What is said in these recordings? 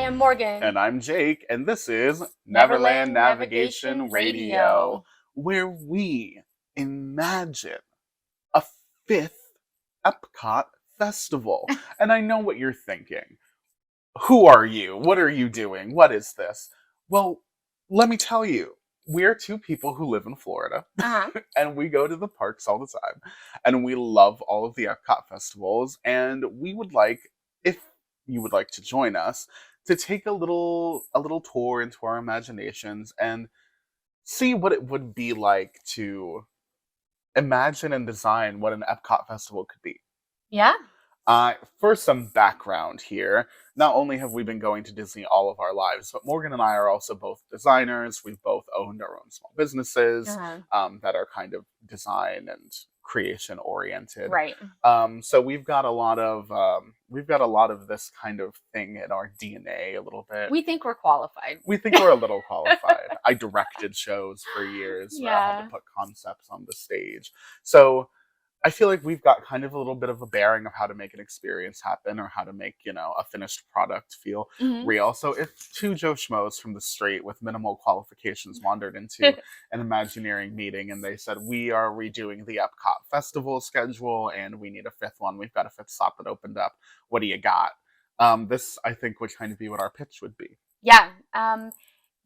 am Morgan. And I'm Jake, and this is Neverland Neverland Navigation Navigation Radio, Radio. where we imagine a fifth EPCOT festival. And I know what you're thinking. Who are you? What are you doing? What is this? Well, let me tell you. We're two people who live in Florida, Uh-huh. and we go to the parks all the time, and we love all of the Epcot festivals, and we would like, if you would like to join us, to take a little tour into our imaginations and see what it would be like to imagine and design what an Epcot festival could be. Yeah. For some background here, not only have we been going to Disney all of our lives, but Morgan and I are also both designers. We've both owned our own small businesses Uh-huh. that are kind of design and creation oriented. Right. So we've got a lot of this kind of thing in our DNA a little bit. We think we're qualified. We think we're a little qualified. I directed shows for years where I had Yeah. to put concepts on the stage. So I feel like we've got kind of a little bit of a bearing of how to make an experience happen or how to make, a finished product feel Mhm. real. So if two Joe Schmoes from the street with minimal qualifications wandered into an Imagineering meeting and they said, we are redoing the Epcot festival schedule and we need a fifth one, we've got a fifth slot that opened up. What do you got? This, I think, would kind of be what our pitch would be. Yeah.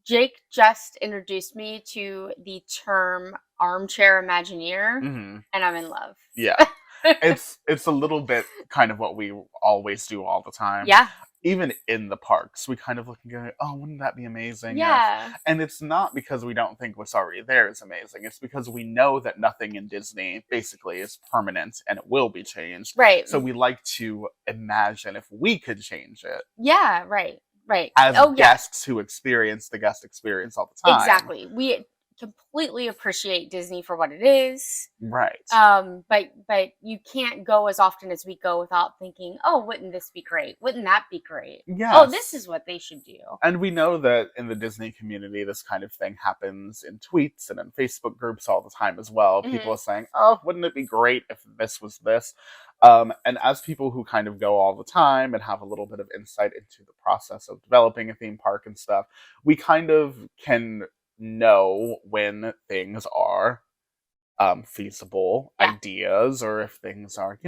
Jake just introduced me to the term Armchair Imagineer, Mm-hmm. and I'm in love. Yeah. It's a little bit kind of what we always do all the time. Yeah. Even in the parks, we kind of look and go, oh, wouldn't that be amazing? Yeah. And it's not because we don't think what's already there is amazing. It's because we know that nothing in Disney basically is permanent and it will be changed. Right. So we like to imagine if we could change it Yeah. Right. Right. as Oh, yeah. guests who experience the guest experience all the time. Exactly. We completely appreciate Disney for what it is. Right. But you can't go as often as we go without thinking, oh, wouldn't this be great? Wouldn't that be great? Yes. Oh, this is what they should do. And we know that in the Disney community, this kind of thing happens in tweets and in Facebook groups all the time as well. People are saying, oh, wouldn't it be great if this was this? And as people who kind of go all the time and have a little bit of insight into the process of developing a theme park and stuff, we kind of can know when things are feasible ideas or if things are,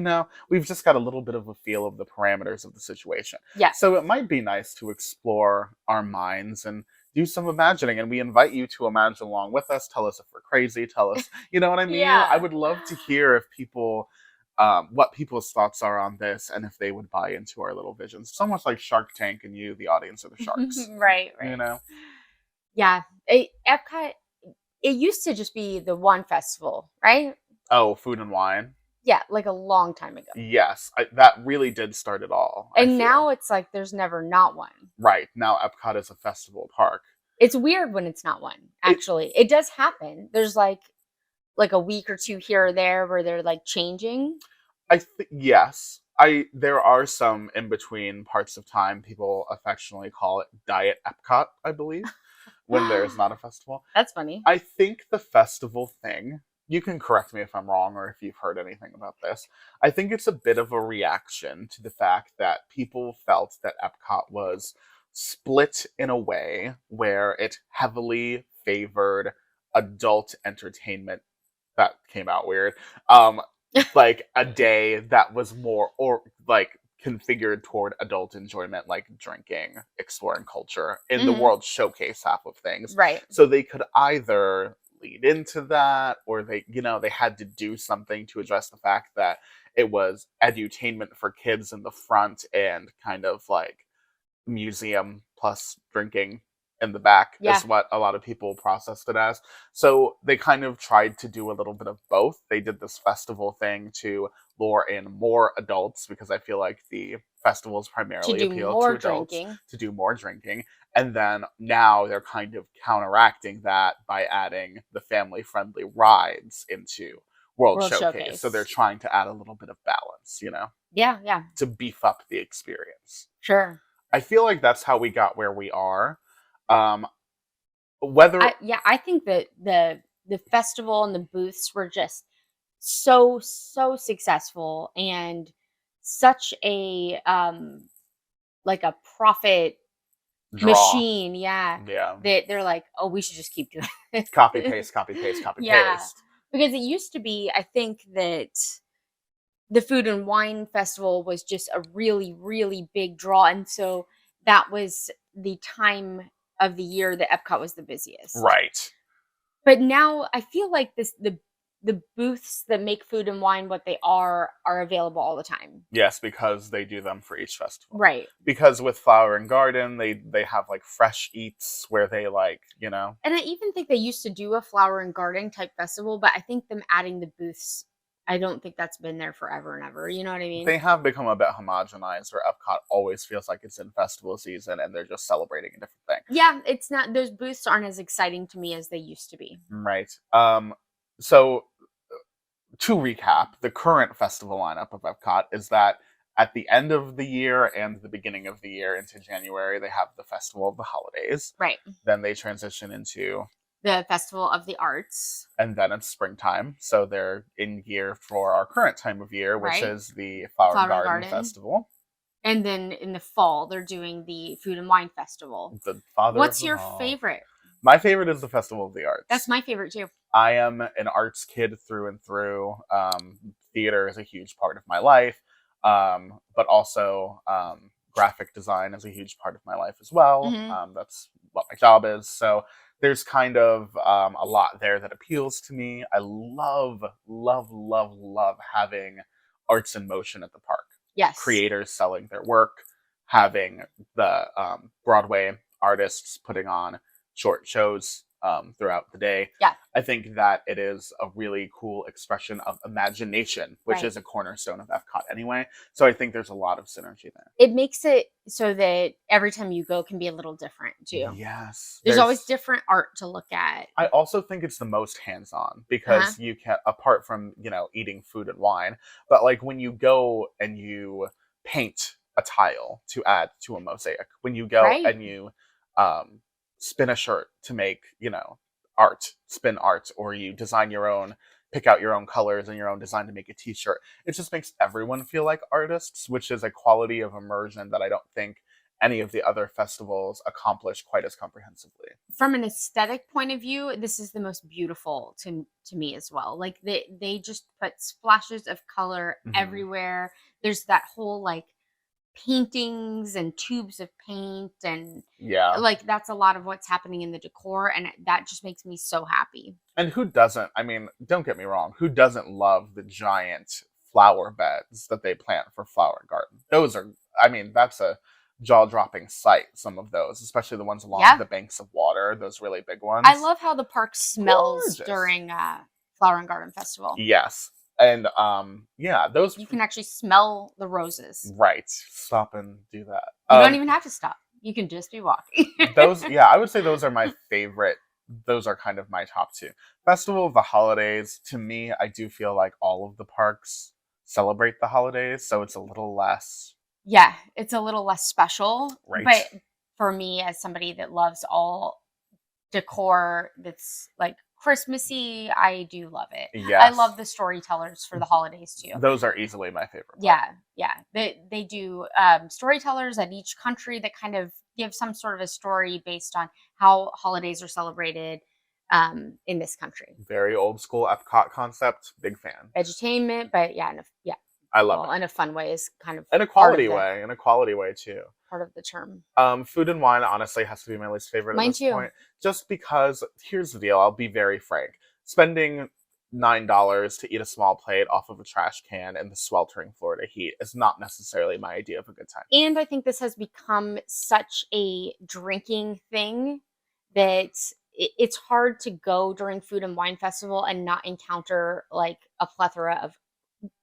we've just got a little bit of a feel of the parameters of the situation. Yeah. So it might be nice to explore our minds and do some imagining, and we invite you to imagine along with us. Tell us if we're crazy. Tell us, you know what I mean? Yeah. I would love to hear if people, what people's thoughts are on this and if they would buy into our little visions. So much like Shark Tank and you, the audience, are the sharks. Right. Yeah. Epcot, it used to just be the one festival, right? Oh, Food and Wine. Yeah, like a long time ago. Yes, that really did start it all. And now it's like there's never not one. Right, now Epcot is a festival park. It's weird when it's not one, actually. It does happen. There's like a week or two here or there where they're like changing. Yes. There are some in between parts of time. People affectionately call it Diet Epcot, I believe, when there's not a festival. That's funny. I think the festival thing, you can correct me if I'm wrong or if you've heard anything about this. I think it's a bit of a reaction to the fact that people felt that Epcot was split in a way where it heavily favored adult entertainment. That came out weird. Like a day that was more or like configured toward adult enjoyment, like drinking, exploring culture in the World Showcase half of things. Right. So they could either lead into that or they had to do something to address the fact that it was edutainment for kids in the front and kind of like museum plus drinking in the back is what a lot of people processed it as. So they kind of tried to do a little bit of both. They did this festival thing to lure in more adults because I feel like the festivals primarily appeal to adults to do more drinking. And then now they're kind of counteracting that by adding the family-friendly rides into World Showcase. So they're trying to add a little bit of balance, Yeah. to beef up the experience. Sure. I feel like that's how we got where we are. I think that the festival and the booths were just so successful and such a like a profit draw. machine, yeah, Yeah. they're like, "Oh, we should just keep doing Copy this." paste, copy paste, copy Yeah, paste. because it used to be, I think that the Food and Wine Festival was just a really, really big draw, and so that was the time of the year that Epcot was the busiest. Right. But now I feel like the booths that make Food and Wine what they are available all the time. Yes, because they do them for each festival. Right. Because with Flower and Garden, they have like fresh eats where they like, you know, And I even think they used to do a flower and garden type festival, but I think them adding the booths, I don't think that's been there forever and ever. You know what I mean? they have become a bit homogenized where Epcot always feels like it's in festival season and they're just celebrating a different thing. Yeah, it's not, those booths aren't as exciting to me as they used to be. Right. So to recap, the current festival lineup of Epcot is that at the end of the year and the beginning of the year into January, they have the Festival of the Holidays. Right. Then they transition into, The Festival of the Arts. and then it's springtime. So they're in gear for our current time of year, which Right. is the Flower and Flower and Garden Garden. Festival. And then in the fall, they're doing the Food and Wine Festival. The father What's of them your all. favorite? My favorite is the Festival of the Arts. That's my favorite too. I am an arts kid through and through. Theater is a huge part of my life, but also graphic design is a huge part of my life as well. That's what my job is. So there's kind of a lot there that appeals to me. I love, love, love, love having arts in motion at the park. Yes. Creators selling their work, having the Broadway artists putting on short shows throughout the day. Yeah. I think that it is a really cool expression of imagination, which Right. is a cornerstone of Epcot anyway. So I think there's a lot of synergy there. It makes it so that every time you go can be a little different too. Yes. There's always different art to look at. I also think it's the most hands-on because you can, apart from, you know, eating food and wine, but like when you go and you paint a tile to add to a mosaic, when you go Right. and you spin a shirt to make, you know, art, spin art, or you design your own, pick out your own colors and your own design to make a t-shirt. It just makes everyone feel like artists, which is a quality of immersion that I don't think any of the other festivals accomplish quite as comprehensively. From an aesthetic point of view, this is the most beautiful to me as well. Like they just put splashes of color everywhere. There's that whole like paintings and tubes of paint, and Yeah. like that's a lot of what's happening in the decor, and that just makes me so happy. And who doesn't? I mean, don't get me wrong. Who doesn't love the giant flower beds that they plant for Flower Garden? Those are, I mean, that's a jaw-dropping sight, some of those, especially the ones along the banks of water, those really big ones. I love how the park smells Gorgeous. during Flower and Garden Festival. Yes. And yeah, those You can actually smell the roses. right. Stop and do that. You don't even have to stop. You can just be walking. Those, yeah, I would say those are my favorite. Those are kind of my top two. Festival of the Holidays, to me, I do feel like all of the parks celebrate the holidays, so it's a little less. Yeah, it's a little less special. Right. But for me, as somebody that loves all decor that's like Christmassy, I do love it. Yes. I love the storytellers for the holidays too. Those are easily my favorite part. Yeah. They do storytellers at each country that kind of give some sort of a story based on how holidays are celebrated in this country. Very old school Epcot concept. Big fan. Edutainment, but yeah, I love it. In a fun way is kind of In a quality way. In a quality way too. Part of the term. Food and wine honestly has to be my least favorite Mine at this too. point. Just because here's the deal, I'll be very frank. Spending $9 to eat a small plate off of a trash can in the sweltering Florida heat is not necessarily my idea of a good time. And I think this has become such a drinking thing that it's hard to go during Food and Wine Festival and not encounter like a plethora of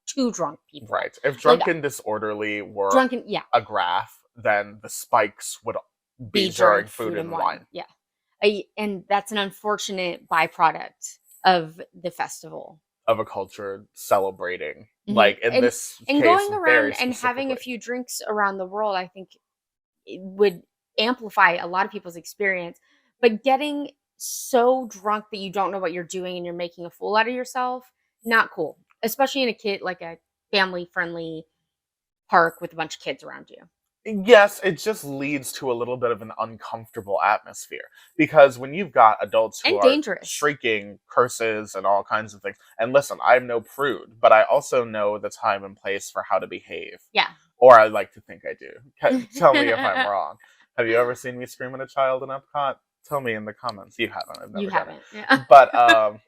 too drunk people. Right. If drunken disorderly were a graph, then the spikes would be during food and wine. Yeah. And that's an unfortunate byproduct of the festival. Of a culture celebrating. Like in this case, and going around and having a specifically. few drinks around the world, I think it would amplify a lot of people's experience. But getting so drunk that you don't know what you're doing and you're making a fool out of yourself, not cool. Especially in a family-friendly park with a bunch of kids around you. Yes, it just leads to a little bit of an uncomfortable atmosphere because when you've got adults who And are dangerous. shrieking curses and all kinds of things, and listen, I'm no prude, but I also know the time and place for how to behave, Yeah. or I like to think I do. Tell me if I'm wrong. Have you ever seen me scream at a child in Epcot? Tell me in the comments. You haven't. I've You never done it. haven't. Yeah. But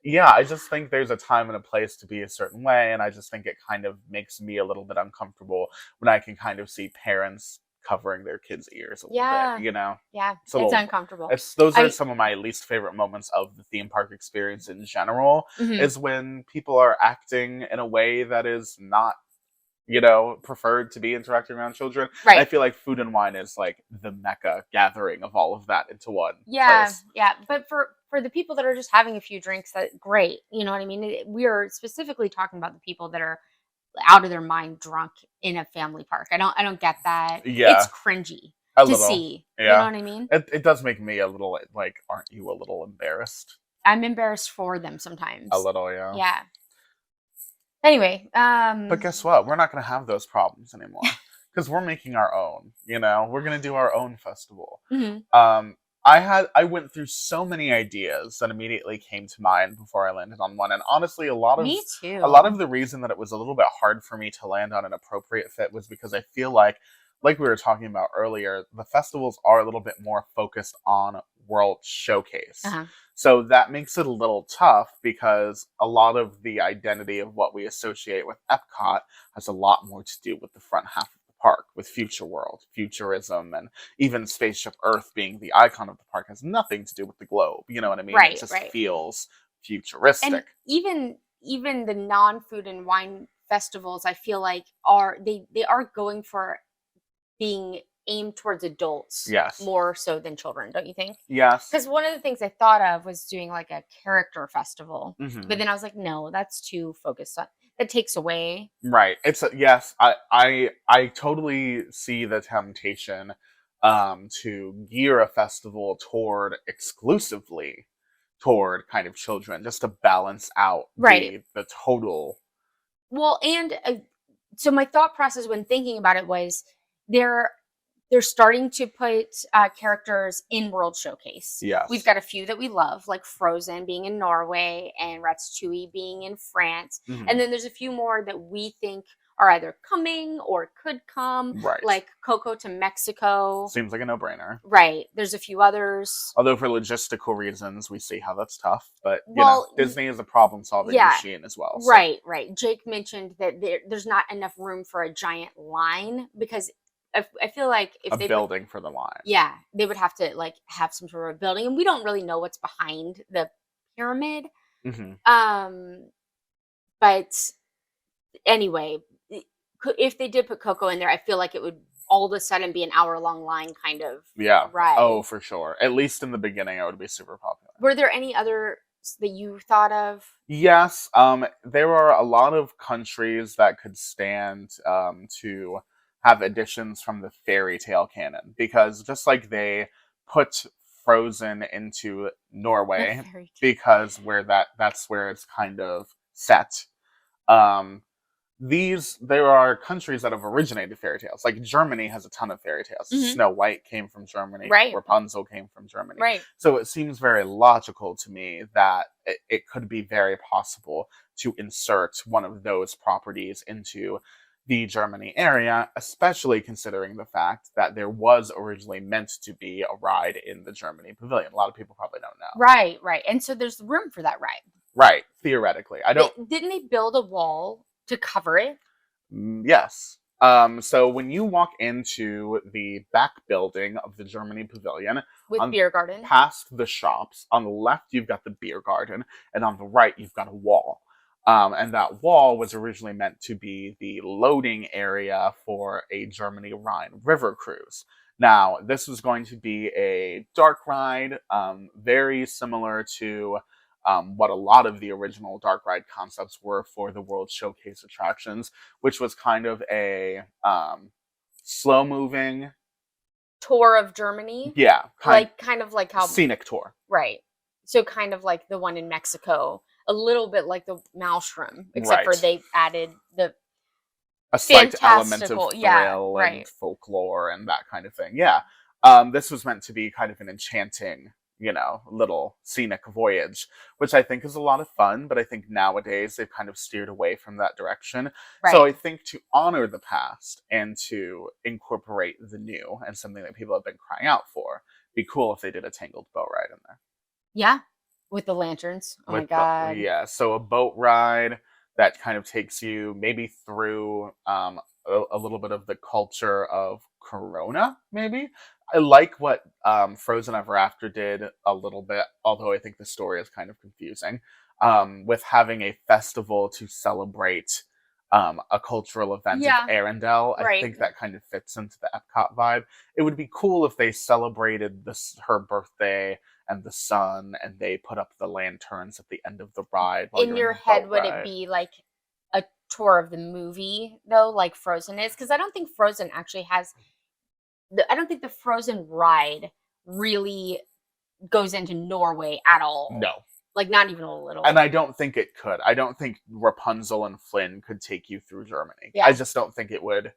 yeah, I just think there's a time and a place to be a certain way, and I just think it kind of makes me a little bit uncomfortable when I can kind of see parents covering their kids' ears a little bit, Yeah. you know? Yeah. It's a It's little uncomfortable. it's those are I some of my least favorite moments of the theme park experience in general, mhm. is when people are acting in a way that is not, preferred to be interacting around children. And I Right. feel like Food and Wine is like the mecca gathering of all of that into one Yeah, place. yeah, but for the people that are just having a few drinks, that great, you know what I mean? We are specifically talking about the people that are out of their mind drunk in a family park. I don't get that. It's Yeah, cringy a to little. see. You know Yeah. what I mean? It does make me a little like, aren't you a little embarrassed? I'm embarrassed for them A sometimes. little, yeah. Yeah. Anyway, But guess what? We're not going to have those problems anymore because we're making our own. We're going to do our own festival. mhm. Um, I went through so many ideas that immediately came to mind before I landed on one, and honestly, Me a lot of too. the reason that it was a little bit hard for me to land on an appropriate fit was because I feel like we were talking about earlier, the festivals are a little bit more focused on World Showcase. Uh-huh. So that makes it a little tough because a lot of the identity of what we associate with Epcot has a lot more to do with the front half of the park, with Future World, futurism, and even Spaceship Earth being the icon of the park has nothing to do with the globe. You know what I mean? It Right, just right. feels And futuristic. even the non-food and wine festivals, I feel like they are going for being aimed towards adults Yes. more so than children, don't you think? Yes. Because one of the things I thought of was doing like a character festival, but Hmm. then I was like, no, that's too focused on. That takes away. Right. Yes, I totally see the temptation to gear a festival toward exclusively toward kind of children just to balance out Right. the total. Well, and so my thought process when thinking about it was they're they're starting to put characters in World Showcase. We've Yes. got a few that we love, like Frozen being in Norway and Ratatouille being in France, and Hmm. then there's a few more that we think are either coming or could come, Right. like Coco to Mexico. Seems like a no-brainer. Right. There's a few others. Although for logistical reasons, we see how that's tough, but Well, Disney is a problem-solving yeah. machine as well. So, Right, right. Jake mentioned that there's not enough room for a giant line because I feel like if a they put, building for the line. yeah, they would have to like have some sort of building, and we don't really know what's behind the pyramid. Hmm. Um, but anyway, if they did put Coco in there, I feel like it would all of a sudden be an hour-long line kind of Yeah. ride. Oh, for sure. At least in the beginning, it would be super popular. Were there any others that you thought of? Yes, there are a lot of countries that could stand to have additions from the fairy tale canon because just like they put Frozen into The Norway fairy tale. because that's where it's kind of set. Um, there are countries that have originated fairy tales. Like Germany has a ton of fairy tales. Hmm. Snow White came from Germany. Right, Rapunzel came from Germany. right. So it seems very logical to me that it could be very possible to insert one of those properties into the Germany area, especially considering the fact that there was originally meant to be a ride in the Germany pavilion. A lot of people probably don't know. Right, right. And so there's room for that ride. Right, theoretically. I don't. Didn't they build a wall to cover it Yes. So when you walk into the back building of the Germany Pavilion, with on beer garden? past the shops, on the left you've got the beer garden, and on the right you've got a wall. And that wall was originally meant to be the loading area for a Germany Rhine River cruise. Now, this was going to be a dark ride, very similar to what a lot of the original dark ride concepts were for the World Showcase attractions, which was kind of a slow moving, Tour of Germany? yeah, Kind of like how, scenic tour. right. So kind of like the one in Mexico, a little bit like the Maelstrom, except for Right. they added a slight element of fantastical. Yeah, thrill and right. folklore and that kind of thing. Yeah. This was meant to be kind of an enchanting, little scenic voyage, which I think is a lot of fun, but I think nowadays they've kind of steered away from that direction. So Right. I think to honor the past and to incorporate the new and something that people have been crying out for, be cool if they did a Tangled boat ride in there. Yeah. With the lanterns. Oh my god. Yeah, so a boat ride that kind of takes you maybe through a little bit of the culture of Corona, maybe. I like what Frozen Ever After did a little bit, although I think the story is kind of confusing, with having a festival to celebrate a cultural event of Yeah. Arendelle. I Right. think that kind of fits into the Epcot vibe. It would be cool if they celebrated her birthday and the sun, and they put up the lanterns at the end of the ride while In you're in your the boat head, would it ride. be like a tour of the movie though, like Frozen is? Because I don't think Frozen actually has I don't think the Frozen ride really goes into Norway at all. No. Like, not even a And little. I don't think it could. I don't think Rapunzel and Flynn could take you through Germany. I Yeah. just don't think it would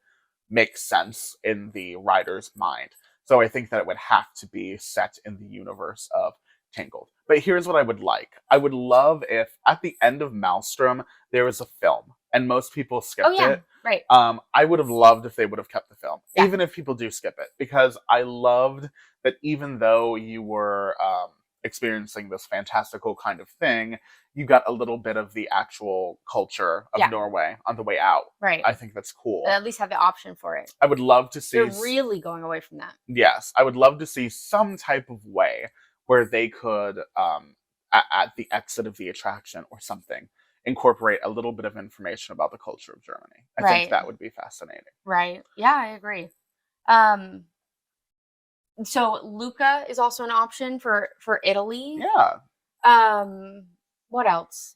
make sense in the writer's mind. So I think that it would have to be set in the universe of Tangled. But here's what I would like. I would love if at the end of Maelstrom there was a film, and most people Oh, skipped yeah. it. Right. I would have loved if they would have kept the film, Yeah. even if people do skip it, because I loved that even though you were experiencing this fantastical kind of thing, you got a little bit of the actual culture of Yeah. Norway on the way out. Right. I think that's cool. At least have the option for it. I would love to see. They're really going away from that. Yes, I would love to see some type of way where they could, at the exit of the attraction or something, incorporate a little bit of information about the culture of Germany. I think Right. that would be fascinating. Right. Yeah, I agree. So Luca is also an option for Italy. Yeah. What else?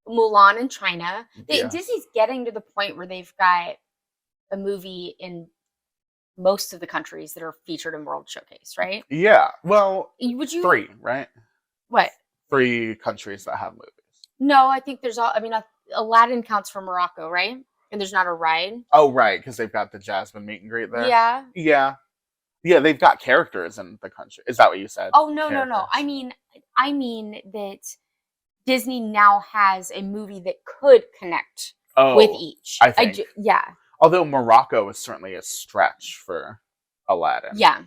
Mulan in China. Yes. Disney's getting to the point where they've got a movie in most of the countries that are featured in World Showcase, right? Yeah. Well, Would you 3, right? What? 3 countries that have movies. No, I think there's all. I mean, Aladdin counts for Morocco, right? And there's not a ride. Oh, right, because they've got the Jasmine meet and greet there. Yeah. Yeah. Yeah, they've got characters in the country. Is that what you said? Oh no. Characters. I mean that Disney now has a movie that could connect with each. I think. Yeah. Although Morocco is certainly a stretch for Aladdin. Yeah.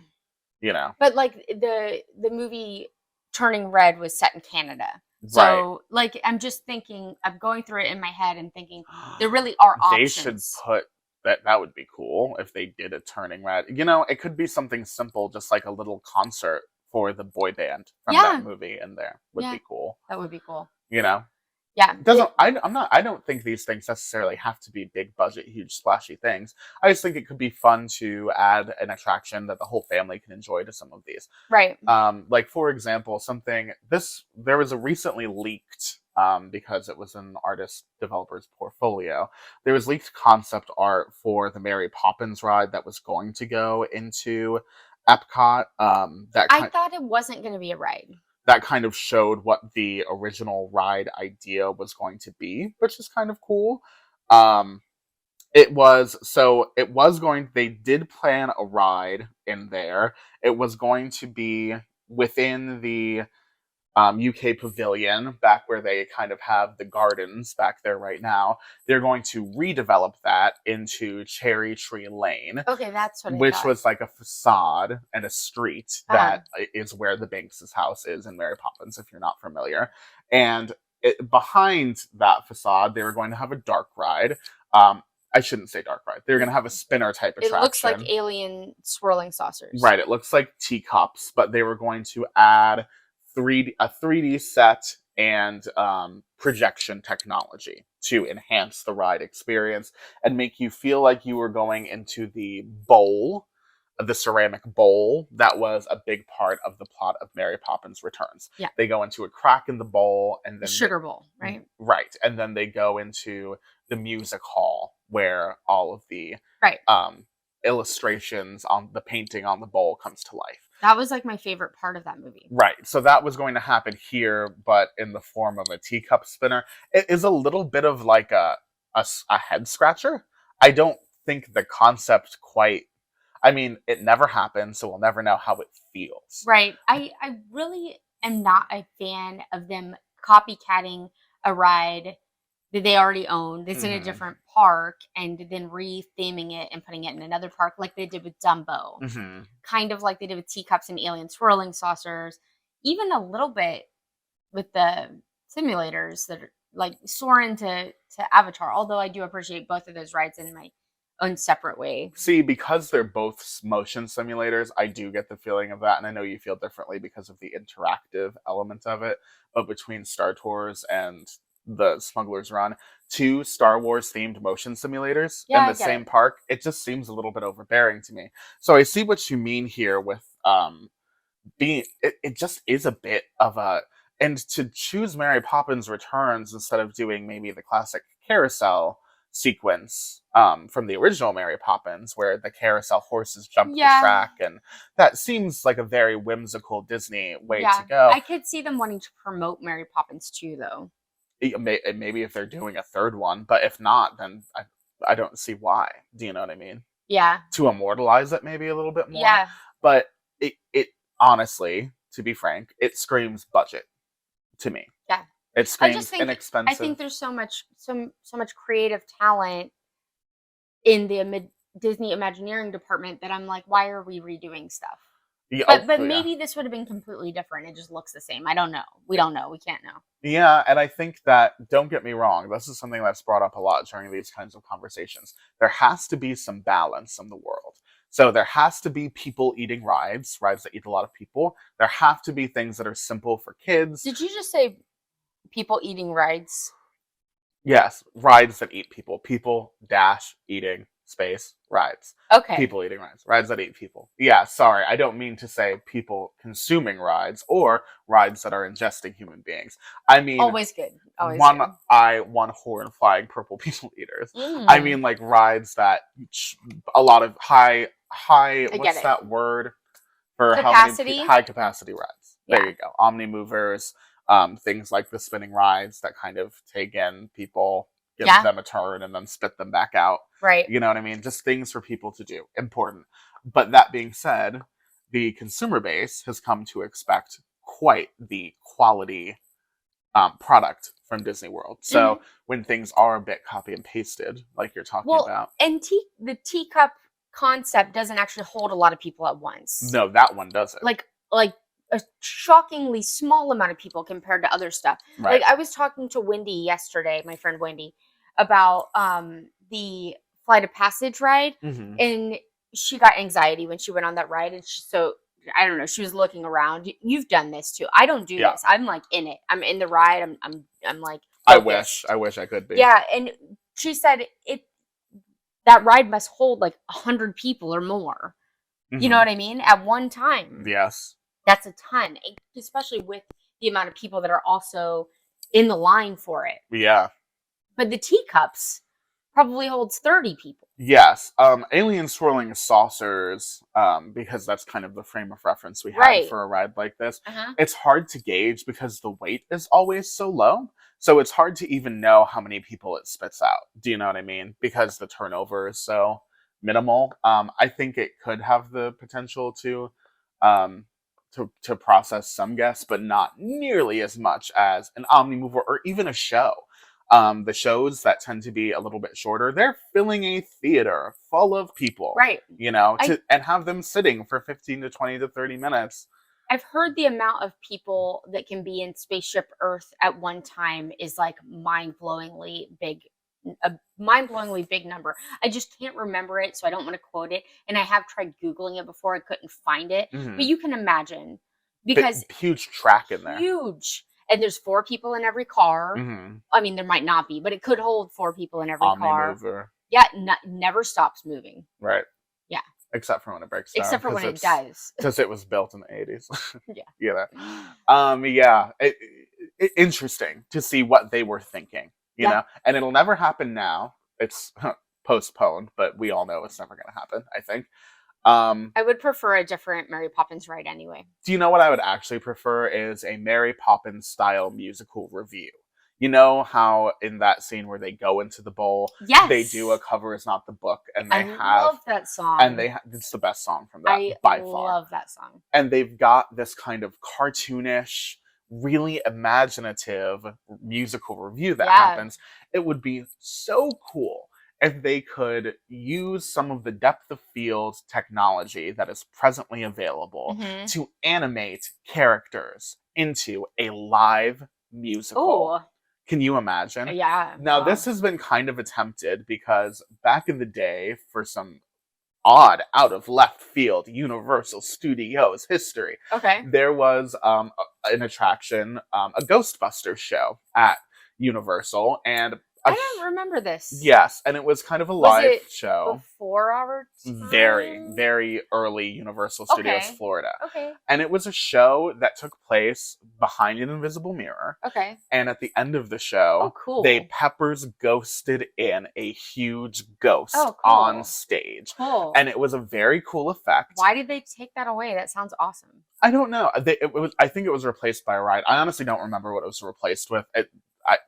You know. But like the movie Turning Red was set in Canada. Right. So like I'm just thinking, I'm going through it in my head and thinking there really are They options. should put that would be cool if they did a Turning Red. You know, it could be something simple, just like a little concert for the boy band from that movie in there. Would be cool. That would be cool. You know? Yeah. I don't think these things necessarily have to be big budget, huge splashy things. I just think it could be fun to add an attraction that the whole family can enjoy to some of these. Right. Like for example, there was a recently leaked, because it was an artist developer's portfolio. There was leaked concept art for the Mary Poppins ride that was going to go into Epcot. I thought it wasn't going to be a ride. That kind of showed what the original ride idea was going to be, which is kind of cool. They did plan a ride in there. It was going to be within the UK Pavilion, back where they kind of have the gardens back there right now. They're going to redevelop that into Cherry Tree Lane. Okay, that's what I which thought. was like a facade and a street that is where the Banks' house is in Mary Poppins, if you're not familiar. And behind that facade, they were going to have a dark ride. I shouldn't say dark ride. They were going to have a spinner type attraction. It looks like alien swirling saucers. Right, it looks like teacups, but they were going to add a 3D set and projection technology to enhance the ride experience and make you feel like you were going into the ceramic bowl that was a big part of the plot of Mary Poppins Returns. Yeah. They go into a crack in the bowl and then the sugar bowl, right? Right. And then they go into the music hall where all of the illustrations on the painting on the bowl comes to life. That was like my favorite part of that movie. Right. So that was going to happen here, but in the form of a teacup spinner. It is a little bit of like a head scratcher. I don't think the concept quite. I mean, it never happened, so we'll never know how it feels. Right. I really am not a fan of them copycatting a ride that they already own that's in a Hmm. different park and then re-theming it and putting it in another park like they did with Dumbo. Hmm. Kind of like they did with Teacups and Alien Swirling Saucers. Even a little bit with the simulators that are like Soarin' to Avatar, although I do appreciate both of those rides in my own separate way. See, because they're both motion simulators, I do get the feeling of that, and I know you feel differently because of the interactive element of it. But between Star Tours and the Smuggler's Run, two Star Wars themed motion simulators Yeah, in I the get it. same park, it just seems a little bit overbearing to me. So I see what you mean here with being it just is a bit of a, and to choose Mary Poppins Returns instead of doing maybe the classic carousel sequence from the original Mary Poppins where the carousel horses jump the Yeah, track, and that seems like a very whimsical Disney way to yeah. go. I could see them wanting to promote Mary Poppins too, though. Maybe if they're doing a third one, but if not, then I don't see why. Do you know what I mean? Yeah, To immortalize it maybe a little bit more, yeah, but it honestly, to be frank, it screams budget to me. yeah. It I just screams think I inexpensive. think there's so much creative talent in the Disney Imagineering department that I'm like, why are we redoing stuff? Yeah, But yeah. maybe this would have been completely different. It just looks the same. I don't know. We don't know. We can't know. Yeah, and I think that, don't get me wrong, this is something that's brought up a lot during these kinds of conversations. There has to be some balance in the world. So there has to be people eating rides that eat a lot of people. There have to be things that are simple for kids. Did you just say people eating rides? Yes, rides that eat people. People dash eating space rides. Okay. People eating rides. Rides that eat people. Yeah, sorry, I don't mean to say people consuming rides or rides that are ingesting human beings. I mean Always good. Always one good. eye, one horn flying purple people eaters. I Mm, mean like rides that a lot of high I get what's it. that word for how many Capacity. high capacity rides. There Yeah. you go. Omni movers, things like the spinning rides that kind of take in people, give Yeah. them a turn, and then spit them back out. Right. You know what I mean? Just things for people to do. Important. But that being said, the consumer base has come to expect quite the quality product from Disney World. Hmm. So when things are a bit copy and pasted, like you're talking Well, about, and the teacup concept doesn't actually hold a lot of people at once. no, that one doesn't. Like a shockingly small amount of people compared to other stuff. Like Right. I was talking to Wendy yesterday, my friend Wendy, about the Flight of Passage ride, Hmm. and she got anxiety when she went on that ride, and so I don't know. She was looking around. You've done this too. I don't do Yeah. this. I'm like in it. I'm in the ride. I'm like I wish. focused. I wish I could be. Yeah, and she said that ride must hold like 100 people or more. You know Hmm. what I mean? At one time. Yes. That's a ton, especially with the amount of people that are also in the line for it. Yeah. But the teacups probably holds 30 people. Yes. Alien swirling saucers, because that's kind of the frame of reference we had Right. for a ride like this. Uh-huh. It's hard to gauge because the weight is always so low. So it's hard to even know how many people it spits out. Do you know what I mean? Because the turnover is so minimal. I think it could have the potential um, to process some guests, but not nearly as much as an Omni Mover or even a show. The shows that tend to be a little bit shorter, they're filling a theater full of people, Right. to and have them sitting for 15 to 20 to 30 minutes. I've heard the amount of people that can be in Spaceship Earth at one time is like mind-blowingly big, a mind-blowingly big number. I just can't remember it, so I don't want to quote it. And I have tried Googling it before, I couldn't find it. Mm-hmm. But you can imagine because Huge track in there. huge. And there's 4 people in every car. Mm-hmm. I mean, there might not be, but it could hold 4 people in every Omni car. mover. Yeah, never stops moving. Right. Yeah. Except for when it breaks down. Except for when it does. Because it was built in the 80s. Yeah. Yeah. Interesting to see what they were thinking, you Yeah. know? And it'll never happen now. It's postponed, but we all know it's never going to happen, I think. I would prefer a different Mary Poppins ride anyway. Do you know what I would actually prefer is a Mary Poppins style musical review? You know how in that scene where they go into the bowl, they do a Yes. cover is not the book, and I they have, love that song. it's the best song from that I by far. love that song. And they've got this kind of cartoonish, really imaginative musical review that Yeah. happens. It would be so cool if they could use some of the depth of field technology that is presently available Mhm. to animate characters into a live musical. Oh, Can you imagine? yeah. Now, this God. has been kind of attempted because back in the day, for some odd, out of left field Universal Studios history, Okay. there was an attraction, a Ghostbusters show at Universal, and I don't remember this. yes, and it was kind of a Was live it show. before our Very, time? very early Universal Studios Okay. Florida. Okay. And it was a show that took place behind an invisible mirror. Okay. And at the end of the Oh, show, cool. they peppers ghosted in a huge ghost Oh, on cool. stage. Cool. And it was a very cool effect. Why did they take that away? That sounds awesome. I don't know. I think it was replaced by a ride. I honestly don't remember what it was replaced with.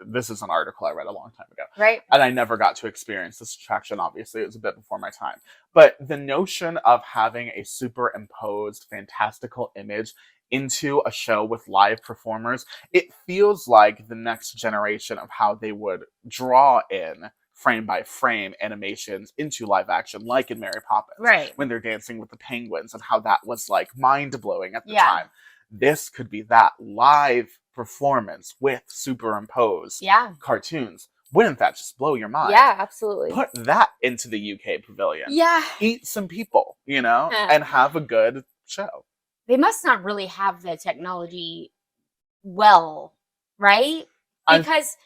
This is an article I read a long time ago. Right? And I never got to experience this attraction, obviously. It was a bit before my time. But the notion of having a superimposed, fantastical image into a show with live performers, it feels like the next generation of how they would draw in frame by frame animations into live action, like in Mary Poppins, Right. when they're dancing with the penguins and how that was like mind blowing at the Yeah. time. This could be that live performance with superimposed Yeah. cartoons. Wouldn't that just blow your mind? Yeah, absolutely. Put that into the UK pavilion. Yeah. Eat some people, and have a good show. They must not really have the technology well, right? Because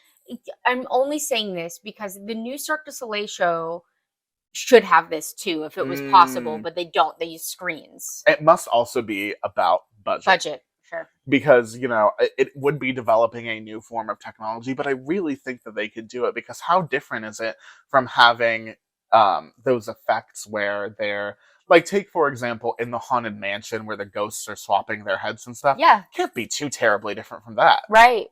I'm only saying this because the new Cirque du Soleil show should have this too if it was possible, but they don't. They use screens. It must also be about budget. Sure. Because, it would be developing a new form of technology, but I really think that they could do it because how different is it from having those effects where they're like, take for example in the Haunted Mansion where the ghosts are swapping their heads and stuff. Yeah. Can't be too terribly different from that. Right.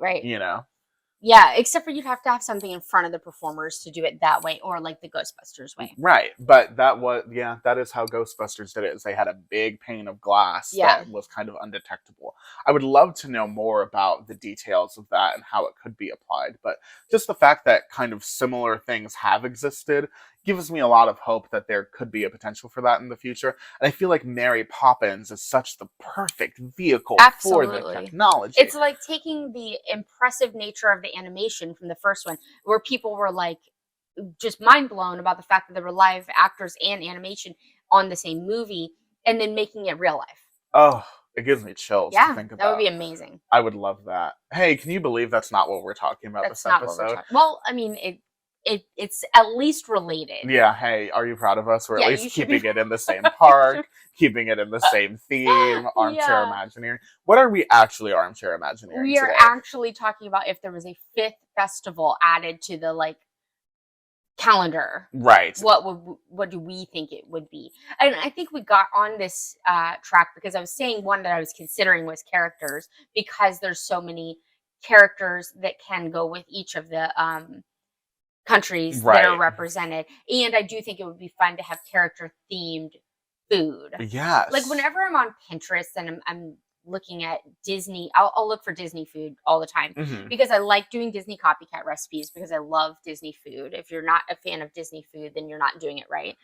Yeah, except for you'd have to have something in front of the performers to do it that way, or like the Ghostbusters way. Right, but that is how Ghostbusters did it, is they had a big pane of glass that was kind of undetectable. I would love to know more about the details of that and how it could be applied, but just the fact that kind of similar things have existed gives me a lot of hope that there could be a potential for that in the future. And I feel like Mary Poppins is such the perfect vehicle for the technology. It's like taking the impressive nature of the animation from the first one, where people were like just mind blown about the fact that there were live actors and animation on the same movie, and then making it real life. Oh, it gives me chills to think about. That would be amazing. I would love that. Hey, can you believe that's not what we're talking about this episode? Well, I mean, it's at least related. Yeah, hey, are you proud of us? We're at least keeping it in the same sure. park, keeping it in the same theme, Armchair Imagineering. What are we actually Armchair Imagineering We are today? actually talking about if there was a fifth festival added to the calendar. Right. What do we think it would be? And I think we got on this track because I was saying one that I was considering was characters, because there's so many characters that can go with each of the countries that are represented. And I do think it would be fun to have character themed food. Yes. Like whenever I'm on Pinterest and I'm looking at Disney, I'll look for Disney food all the time because I like doing Disney copycat recipes because I love Disney food. If you're not a fan of Disney food, then you're not doing it right.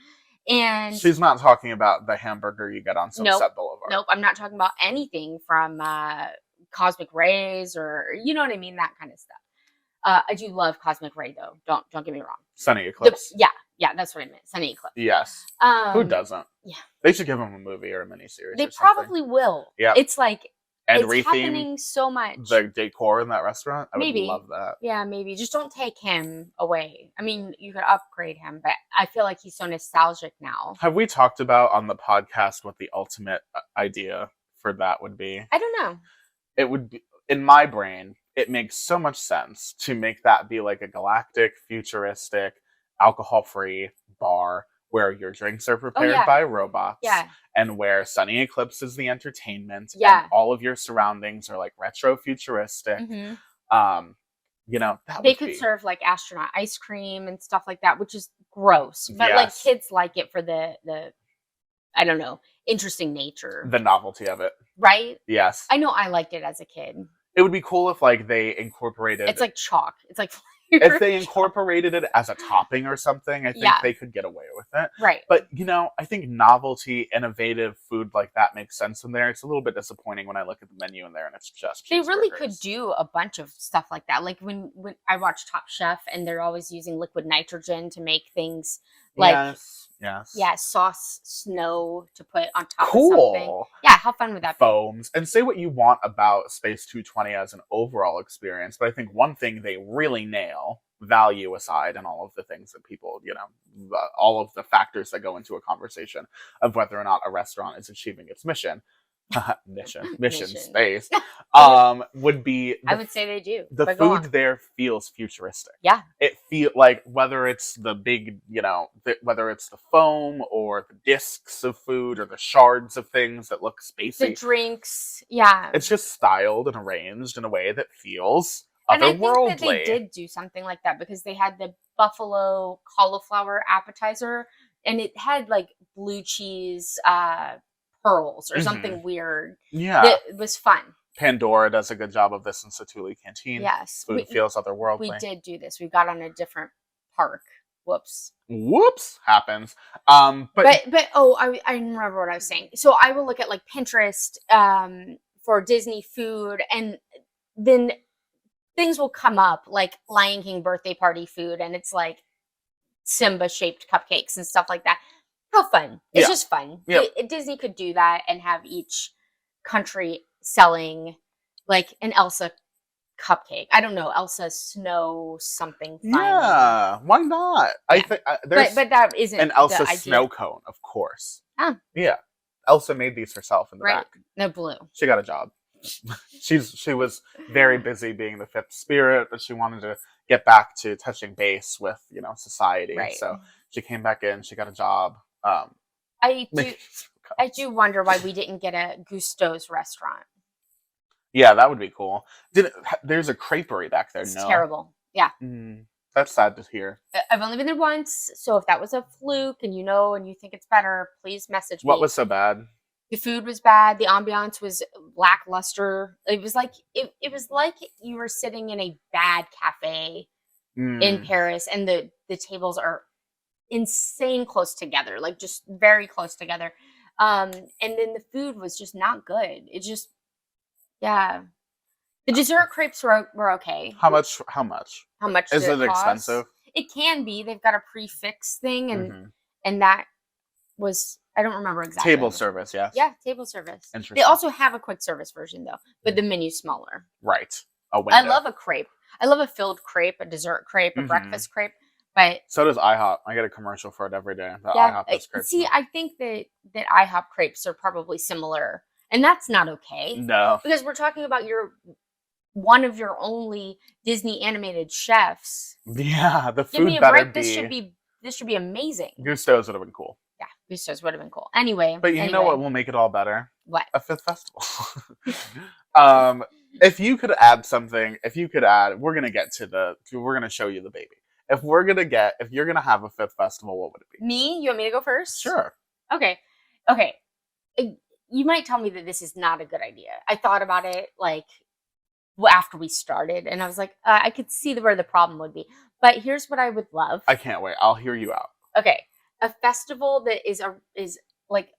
And she's not talking about the hamburger you get on Sunset Boulevard. Nope, I'm not talking about anything from Cosmic Rays or you know what I mean, that kind of stuff. I do love Cosmic Ray though. Don't get me wrong. Sunny Eclipse. Yeah, that's what I meant. Sunny Eclipse. Yes. Who doesn't? Yeah. They should give them a movie or a miniseries. They probably will. Yeah. It's like and it's happening so much. The decor in that restaurant. I would love that. Yeah, maybe. Just don't take him away. I mean, you could upgrade him, but I feel like he's so nostalgic now. Have we talked about on the podcast what the ultimate idea for that would be? I don't know. It would be, in my brain, it makes so much sense to make that be like a galactic, futuristic, alcohol-free bar where your drinks are prepared by robots, and where Sunny Eclipse is the entertainment, and all of your surroundings are like retro futuristic. that They would could be serve like astronaut ice cream and stuff like that, which is gross. But like yes, kids like it for the I don't know, interesting nature, the novelty of it. right? Yes, I know I liked it as a kid. it would be cool if like they incorporated It's like chalk. It's like if flavored they chalk. incorporated it as a topping or something. I think Yeah, they could get away with it. right. But I think novelty, innovative food like that makes sense in there. It's a little bit disappointing when I look at the menu in there and it's just They really could cheeseburgers. do a bunch of stuff like that. Like when I watch Top Chef and they're always using liquid nitrogen to make things like Yes, yes. yeah, sauce snow to put on top of something. Cool. Yeah, how fun would that be? Foams. And say what you want about Space 220 as an overall experience, but I think one thing they really nail, value aside, and all of the things that people, all of the factors that go into a conversation of whether or not a restaurant is achieving its mission, mission Mission. space, would be I would say they do. the But go food on. there feels futuristic. Yeah. It feel like whether it's the big, whether it's the foam or the discs of food or the shards of things that look The spacey, drinks, yeah. it's just styled and arranged in a way that feels And I think that they otherworldly. did do something like that because they had the buffalo cauliflower appetizer and it had like blue cheese pearls or Mhm. something weird. Yeah, That was fun. Pandora does a good job of this in Satuli Canteen. Yes. Food feels We otherworldly. did do this. We got on a different park. Whoops. Whoops, happens. But oh, I remember what I was saying. So I will look at like Pinterest for Disney food and then things will come up like Lion King birthday party food and it's like Simba shaped cupcakes and stuff like that. How fun. It's Yeah. just fun. Yep. Disney could do that and have each country selling like an Elsa cupcake. I don't know, Elsa snow something fun. Yeah, why not? I Yeah. think there's But that isn't an Elsa the idea. snow cone, of course. Oh. Yeah, Elsa made these herself in the Right. back. No blue. She got a job. She was very busy being the fifth spirit, but she wanted to get back to touching base with society. Right. So she came back in. She got a job. I do wonder why we didn't get a Gusto's restaurant. Yeah, that would be cool. There's a creperie back there? It's No, terrible. Yeah. That's sad to hear. I've only been there once, so if that was a fluke and and you think it's better, please message me. What was so bad? The food was bad. The ambiance was lackluster. It was like it was like you were sitting in a bad cafe in Paris, and the tables are insane close together, like just very close together. And then the food was just not good. It just yeah. The dessert crepes were okay. How much? How much Is did it cost? expensive? It can be. They've got a prefix thing, and Mhm. that was I don't remember exactly. Table service, yes. Yeah, table service. Interesting. They also have a quick service version though, but the menu's smaller. Right. A window. I love a crepe. I love a filled crepe, a dessert crepe, a Mhm. breakfast crepe. But So does IHOP. I get a commercial for it every day. The yeah, IHOP does crepes. see, I think that IHOP crepes are probably similar, and that's not okay No. because we're talking about one of your only Disney animated chefs. Yeah, the Give me food a better break. be. This should be amazing. Gusto's would have been cool. Yeah, Gusto's would have been cool. Anyway, But you know what will make it all better? What? A fifth festival. If you could add something, we're gonna show you the baby. If you're gonna have a fifth festival, what would it be? Me? You want me to go first? Sure. Okay. You might tell me that this is not a good idea. I thought about it after we started, and I was like, I could see where the problem would be. But here's what I would love. I can't wait. I'll hear you out. Okay, a festival that is like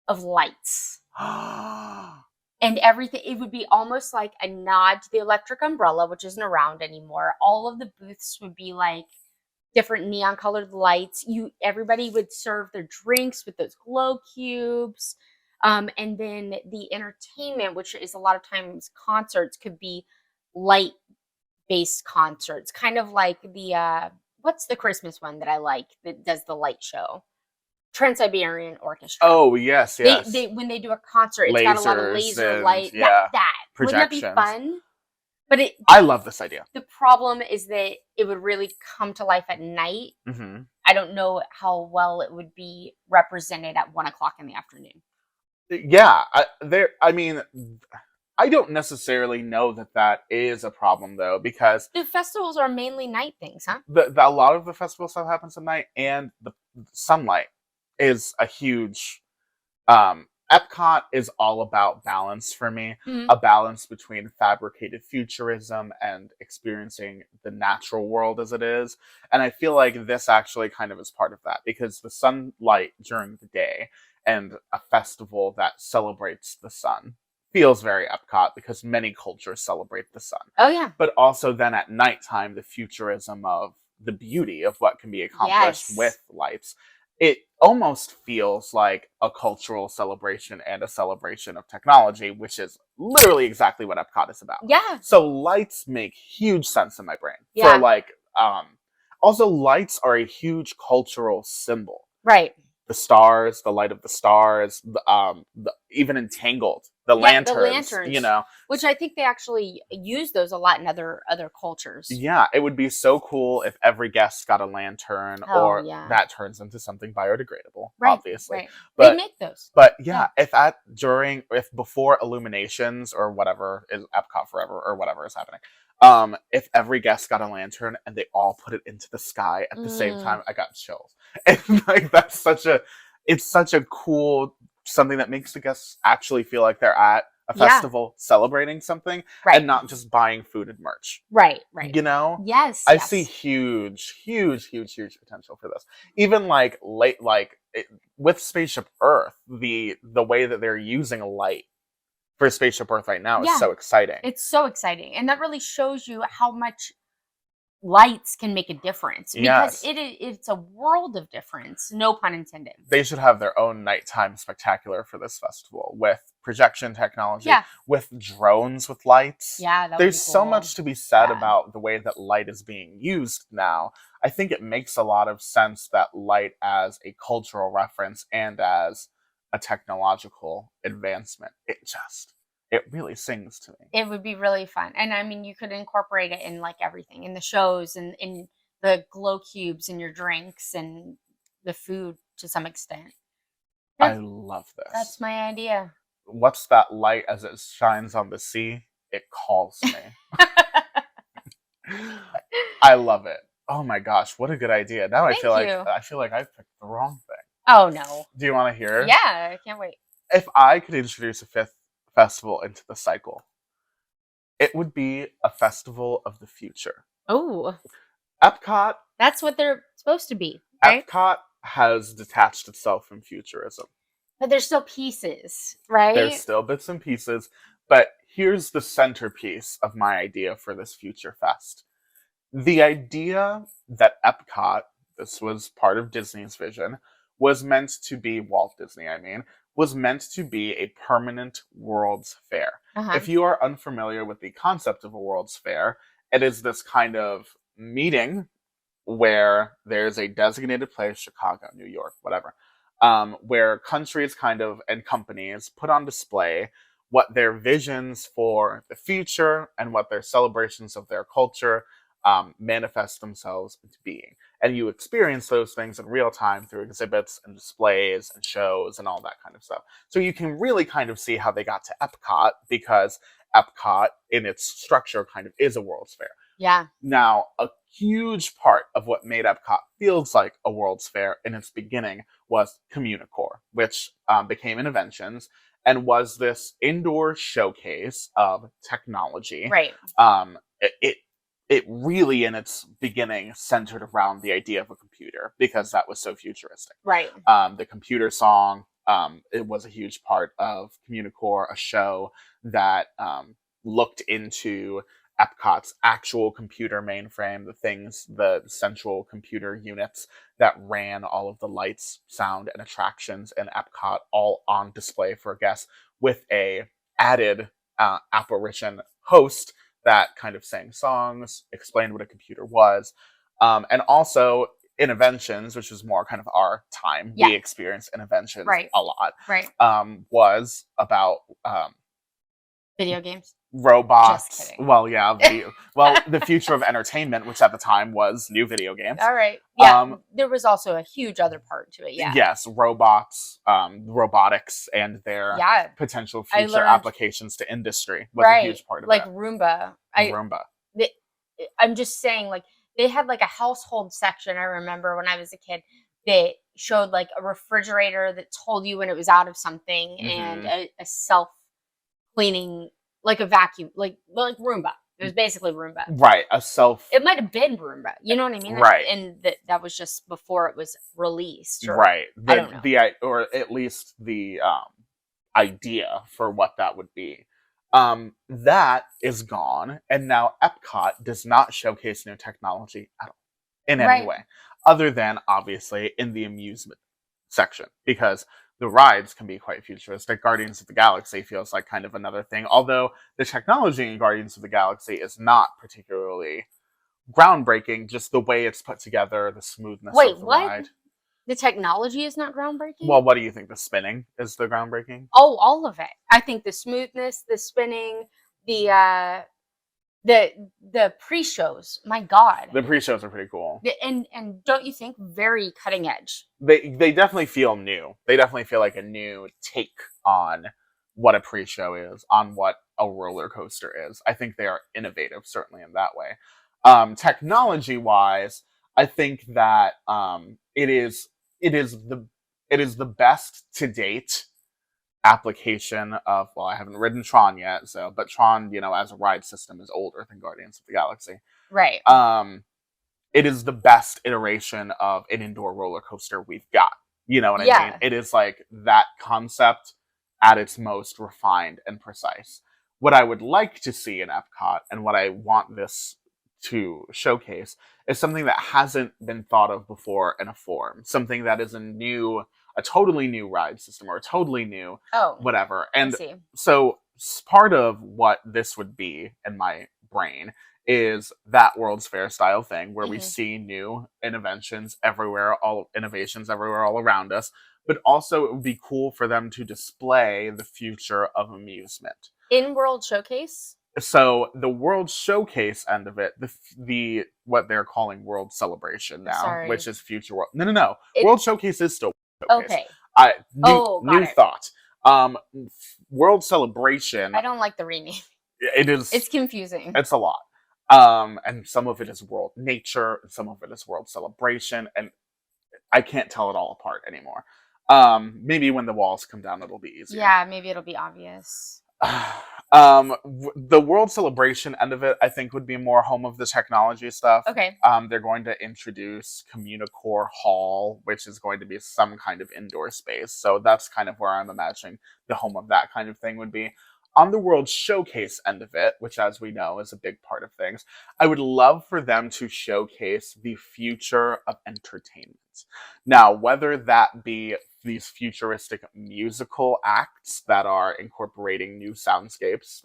of lights and everything. It would be almost like a nod to the Electric Umbrella, which isn't around anymore. All of the booths would be like different neon colored lights. Everybody would serve their drinks with those glow cubes. And then the entertainment, which is a lot of times concerts, could be light-based concerts, kind of like the what's the Christmas one that I like that does the light show? Trans-Siberian Orchestra. Oh yes. They when they do a concert, it's got a lot of Lasers laser and, light. yeah, That wouldn't that be projections. fun? But I love this idea. the problem is that it would really come to life at night. Mm-hmm. I don't know how well it would be represented at 1:00 in the afternoon. Yeah, I I don't necessarily know that that is a problem, though, because The festivals are mainly night things, huh? a lot of the festival stuff happens at night, and the sunlight is a huge. Epcot is all about balance for me, Mhm. a balance between fabricated futurism and experiencing the natural world as it is. And I feel like this actually kind of is part of that, because the sunlight during the day and a festival that celebrates the sun feels very Epcot, because many cultures celebrate the sun. Oh, yeah. But also then at nighttime, the futurism of the beauty of what can be accomplished Yes. with lights, it almost feels like a cultural celebration and a celebration of technology, which is literally exactly what Epcot is about. Yeah. So lights make huge sense in my brain. For Yeah. like, also lights are a huge cultural symbol. Right. The stars, the light of the stars, even Entangled, the Yeah, the lanterns, lanterns, which I think they actually use those a lot in other cultures. Yeah, it would be so cool if every guest got a lantern, Oh, or yeah. that turns into something biodegradable, Right, obviously. right. They But make those. but Yeah. yeah, if before Illuminations or whatever is Epcot Forever or whatever is happening, if every guest got a lantern and they all put it into the sky at the same Mm, time, I got chills. And like it's such a cool something that makes the guests actually feel like they're at a yeah. festival celebrating something, Right. and not just buying food and merch. Right, right. You know, Yes, I see yes. huge potential for this. Even like with Spaceship Earth, the way that they're using light for Spaceship Earth right now is Yeah. so exciting. It's so exciting. And that really shows you how much lights can make a difference, because Yes, it's a world of difference, no pun intended. they should have their own nighttime spectacular for this festival, with projection technology, Yeah. with drones with lights. Yeah, that would There's be so cool. much to be said Yeah. about the way that light is being used now. I think it makes a lot of sense that light as a cultural reference and as a technological advancement, it really sings to me. It would be really fun. And I mean, you could incorporate it in like everything, in the shows and in the glow cubes in your drinks and the food to some extent. I That's love that's this. my idea. What's that light as it shines on the sea? It calls me. I love it. Oh my gosh, what a good idea. Now Thank you. I feel like I've picked the wrong thing. Oh no. Do you want to hear? Yeah, I can't wait. If I could introduce a fifth festival into the cycle, it would be a festival of the future. Oh, Epcot that's what they're supposed to be, right? Epcot has detached itself from futurism. But there's still pieces, There's right? still bits and pieces, but here's the centerpiece of my idea for this future fest. The idea that Epcot, this was part of Disney's vision, was meant to be Walt Disney, I mean, was meant to be a permanent World's Fair. Uh-huh. If you are unfamiliar with the concept of a World's Fair, it is this kind of meeting where there's a designated place, Chicago, New York, whatever, where countries kind of and companies put on display what their visions for the future and what their celebrations of their culture manifest themselves into being. And you experience those things in real time through exhibits and displays and shows and all that kind of stuff. So you can really kind of see how they got to Epcot, because Epcot, in its structure, kind of is a World's Fair. Yeah. Now, a huge part of what made Epcot feels like a World's Fair in its beginning was Communicore, which became Innoventions and was this indoor showcase of technology. Right. It really, in its beginning, centered around the idea of a computer, because that was so futuristic. Right. The computer song, it was a huge part of Communicore, a show that looked into Epcot's actual computer mainframe, the central computer units that ran all of the lights, sound, and attractions in Epcot, all on display for guests, with a added apparition host that kind of sang songs, explained what a computer was, and also Innoventions, which was more kind of our time. Yeah. We experienced Innoventions Right. a lot. Right. Was about Video games. Just robots. kidding. Well, yeah, the future of entertainment, which at the time was new video games. All right. Yeah, Um, there was also a huge other part to it. Yeah. yes, robots, robotics, and their Yeah. potential I future learned applications to industry was a right. huge part of Like it. Roomba. Roomba. The, I'm just saying, like, they had like a household section. I remember when I was a kid, they showed like a refrigerator that told you when it was out of something, and Hmm. a self cleaning, like a vacuum, like Roomba. It was basically Roomba. Right, a self. It might have been Roomba. You know what I mean? Right, And that was just before it was released, or right. I don't know. Or at least the idea for what that would be. That is gone, and now Epcot does not showcase new technology at all in any Right. way, other than obviously in the amusement section, because the rides can be quite futuristic. Guardians of the Galaxy feels like kind of another thing, although the technology in Guardians of the Galaxy is not particularly groundbreaking, just the way it's put together, the smoothness Wait, of the what? ride. The technology is not groundbreaking? Well, what do you think? The spinning is the groundbreaking? Oh, all of it. I think the smoothness, the spinning, the uh the the pre-shows. My God. The pre-shows are pretty cool. And don't you think very cutting edge? They definitely feel new. They definitely feel like a new take on what a pre-show is, on what a roller coaster is. I think they are innovative, certainly in that way. Technology wise, I think that it is the it is the best to date application of, well, I haven't ridden Tron yet, so, but Tron, as a ride system is older than Guardians of the Galaxy. Right. It is the best iteration of an indoor roller coaster we've got. You know what I mean? Yeah. It is like that concept at its most refined and precise. What I would like to see in Epcot, and what I want this to showcase, is something that hasn't been thought of before in a form. Something that is a totally new ride system, or a totally new Oh, whatever. I And see. so part of what this would be in my brain is that World's Fair style thing where we Mhm. see new innovations everywhere, all innovations everywhere all around us, but also it would be cool for them to display the future of amusement. In World Showcase? So the World Showcase end of it, the what they're calling World Celebration now, Sorry. which is Future World. No. It World Showcase is still Showcase. okay. I new Oh, got new it. thought. World Celebration. I don't like the rename. It is. It's confusing. It's a lot. And some of it is World Nature, and some of it is World Celebration, and I can't tell it all apart anymore. Maybe when the walls come down, it'll be easier. Yeah, maybe it'll be obvious. The World Celebration end of it, I think, would be more home of the technology stuff. Okay. They're going to introduce Communicore Hall, which is going to be some kind of indoor space. So that's kind of where I'm imagining the home of that kind of thing would be. On the World Showcase end of it, which, as we know, is a big part of things, I would love for them to showcase the future of entertainment. Now, whether that be these futuristic musical acts that are incorporating new soundscapes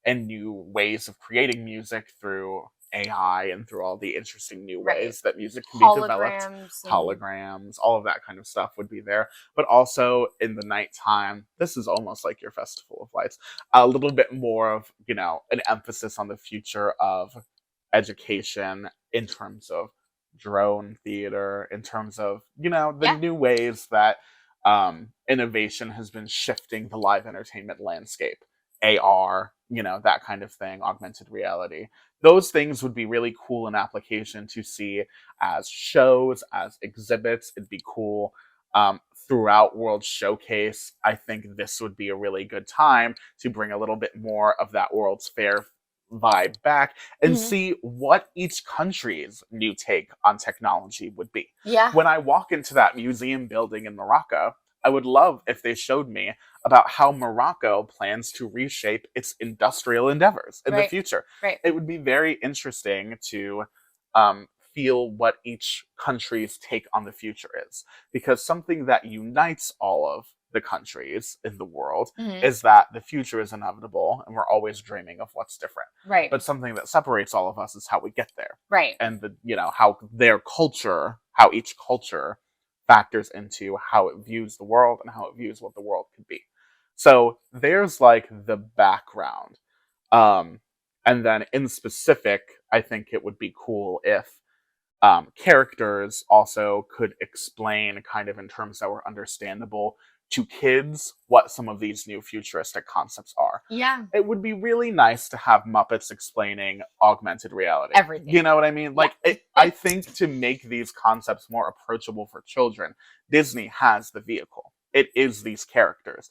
and new ways of creating music through AI and through all the interesting new Right. ways that music can be developed. Holograms. Holograms, all of that kind of stuff would be there. But also in the nighttime, this is almost like your Festival of Lights, a little bit more of, an emphasis on the future of education in terms of drone theater, in terms of, the Yeah. new ways that innovation has been shifting the live entertainment landscape. AR, that kind of thing, augmented reality. Those things would be really cool in application to see as shows, as exhibits. It'd be cool throughout World Showcase. I think this would be a really good time to bring a little bit more of that World's Fair vibe back and Mhm. see what each country's new take on technology would be. Yeah. When I walk into that museum building in Morocco, I would love if they showed me about how Morocco plans to reshape its industrial endeavors in the Right. future. Right. It would be very interesting to feel what each country's take on the future is. Because something that unites all of the countries in the world Mhm. is that the future is inevitable and we're always dreaming of what's different. Right. But something that separates all of us is how we get there. Right. And how each culture factors into how it views the world and how it views what the world could be. So there's like the background. Um, and then in specific, I think it would be cool if characters also could explain, kind of in terms that were understandable to kids, what some of these new futuristic concepts are. Yeah. It would be really nice to have Muppets explaining augmented reality. You Everything. know what I mean? Like, Yeah. I think to make these concepts more approachable for children, Disney has the vehicle. It is these characters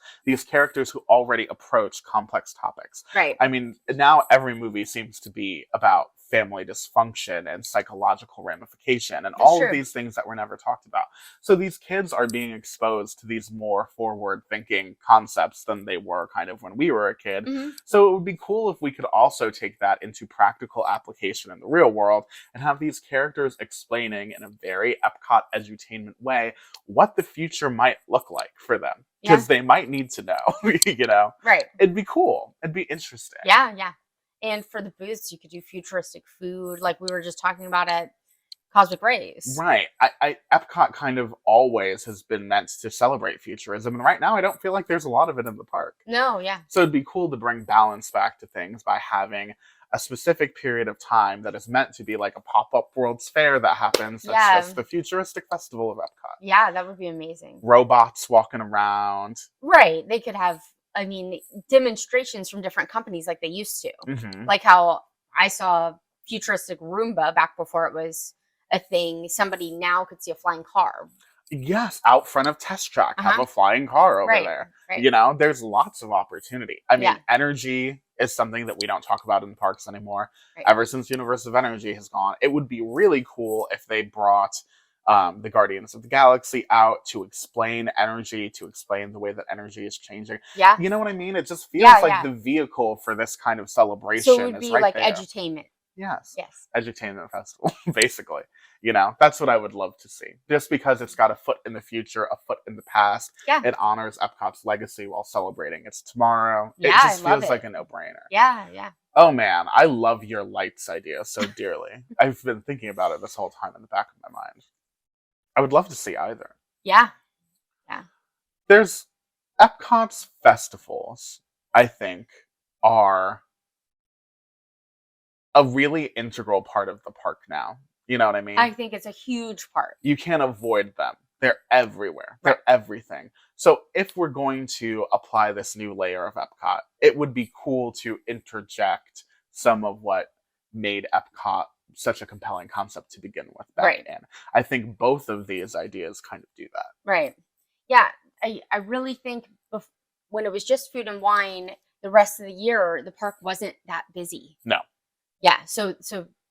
who already approach complex topics. Right. I mean, now every movie seems to be about family dysfunction and psychological ramification and That's all of true. these things that were never talked about. So these kids are being exposed to these more forward thinking concepts than they were kind of when we were a kid. Hmm. So it would be cool if we could also take that into practical application in the real world and have these characters explaining in a very Epcot edutainment way what the future might look like for them. Yeah. Because they might need to know, you know? Right. It'd be cool. It'd be interesting. Yeah. Yeah. And for the booths, you could do futuristic food, like we were just talking about at Cosmic Rays. Right. Epcot kind of always has been meant to celebrate futurism, and right now I don't feel like there's a lot of it in the park. No. Yeah. So it'd be cool to bring balance back to things by having a specific period of time that is meant to be like a pop-up World's Fair that happens. That's Yeah. just the futuristic festival of Epcot. Yeah. That would be amazing. Robots walking around. Right. They could have, I mean, demonstrations from different companies like they used to. Mm-hmm. Like how I saw futuristic Roomba back before it was a thing. Somebody now could see a flying car. Yes, out front of Test Track, have a flying car over there. Right. You know, there's lots of opportunity. I mean, Yeah. energy is something that we don't talk about in the parks anymore. Right. Ever since Universe of Energy has gone, it would be really cool if they brought the Guardians of the Galaxy out to explain energy, to explain the way that energy is changing. Yeah. You know what I mean? It just feels Yeah, like yeah. the vehicle for this kind of celebration So it would is be right like there. edutainment. Yes. Yes. Edutainment festival, basically. You know, that's what I would love to see. Just because it's got a foot in the future, a foot in the past. Yeah. It honors Epcot's legacy while celebrating its tomorrow. Yeah, it just I love feels it. like a no-brainer. Yeah. Yeah. Oh man, I love your lights idea so dearly. I've been thinking about it this whole time in the back of my mind. I would love to see either. Yeah. There's Epcot's festivals, I think, are a really integral part of the park now. You know what I mean? I think it's a huge part. You can't avoid them. They're everywhere. They're everything. So if we're going to apply this new layer of Epcot, it would be cool to interject some of what made Epcot such a compelling concept to begin with back in. I think both of these ideas kind of do that. Right. Yeah. I really think when it was just food and wine, the rest of the year, the park wasn't that busy. No. Yeah. So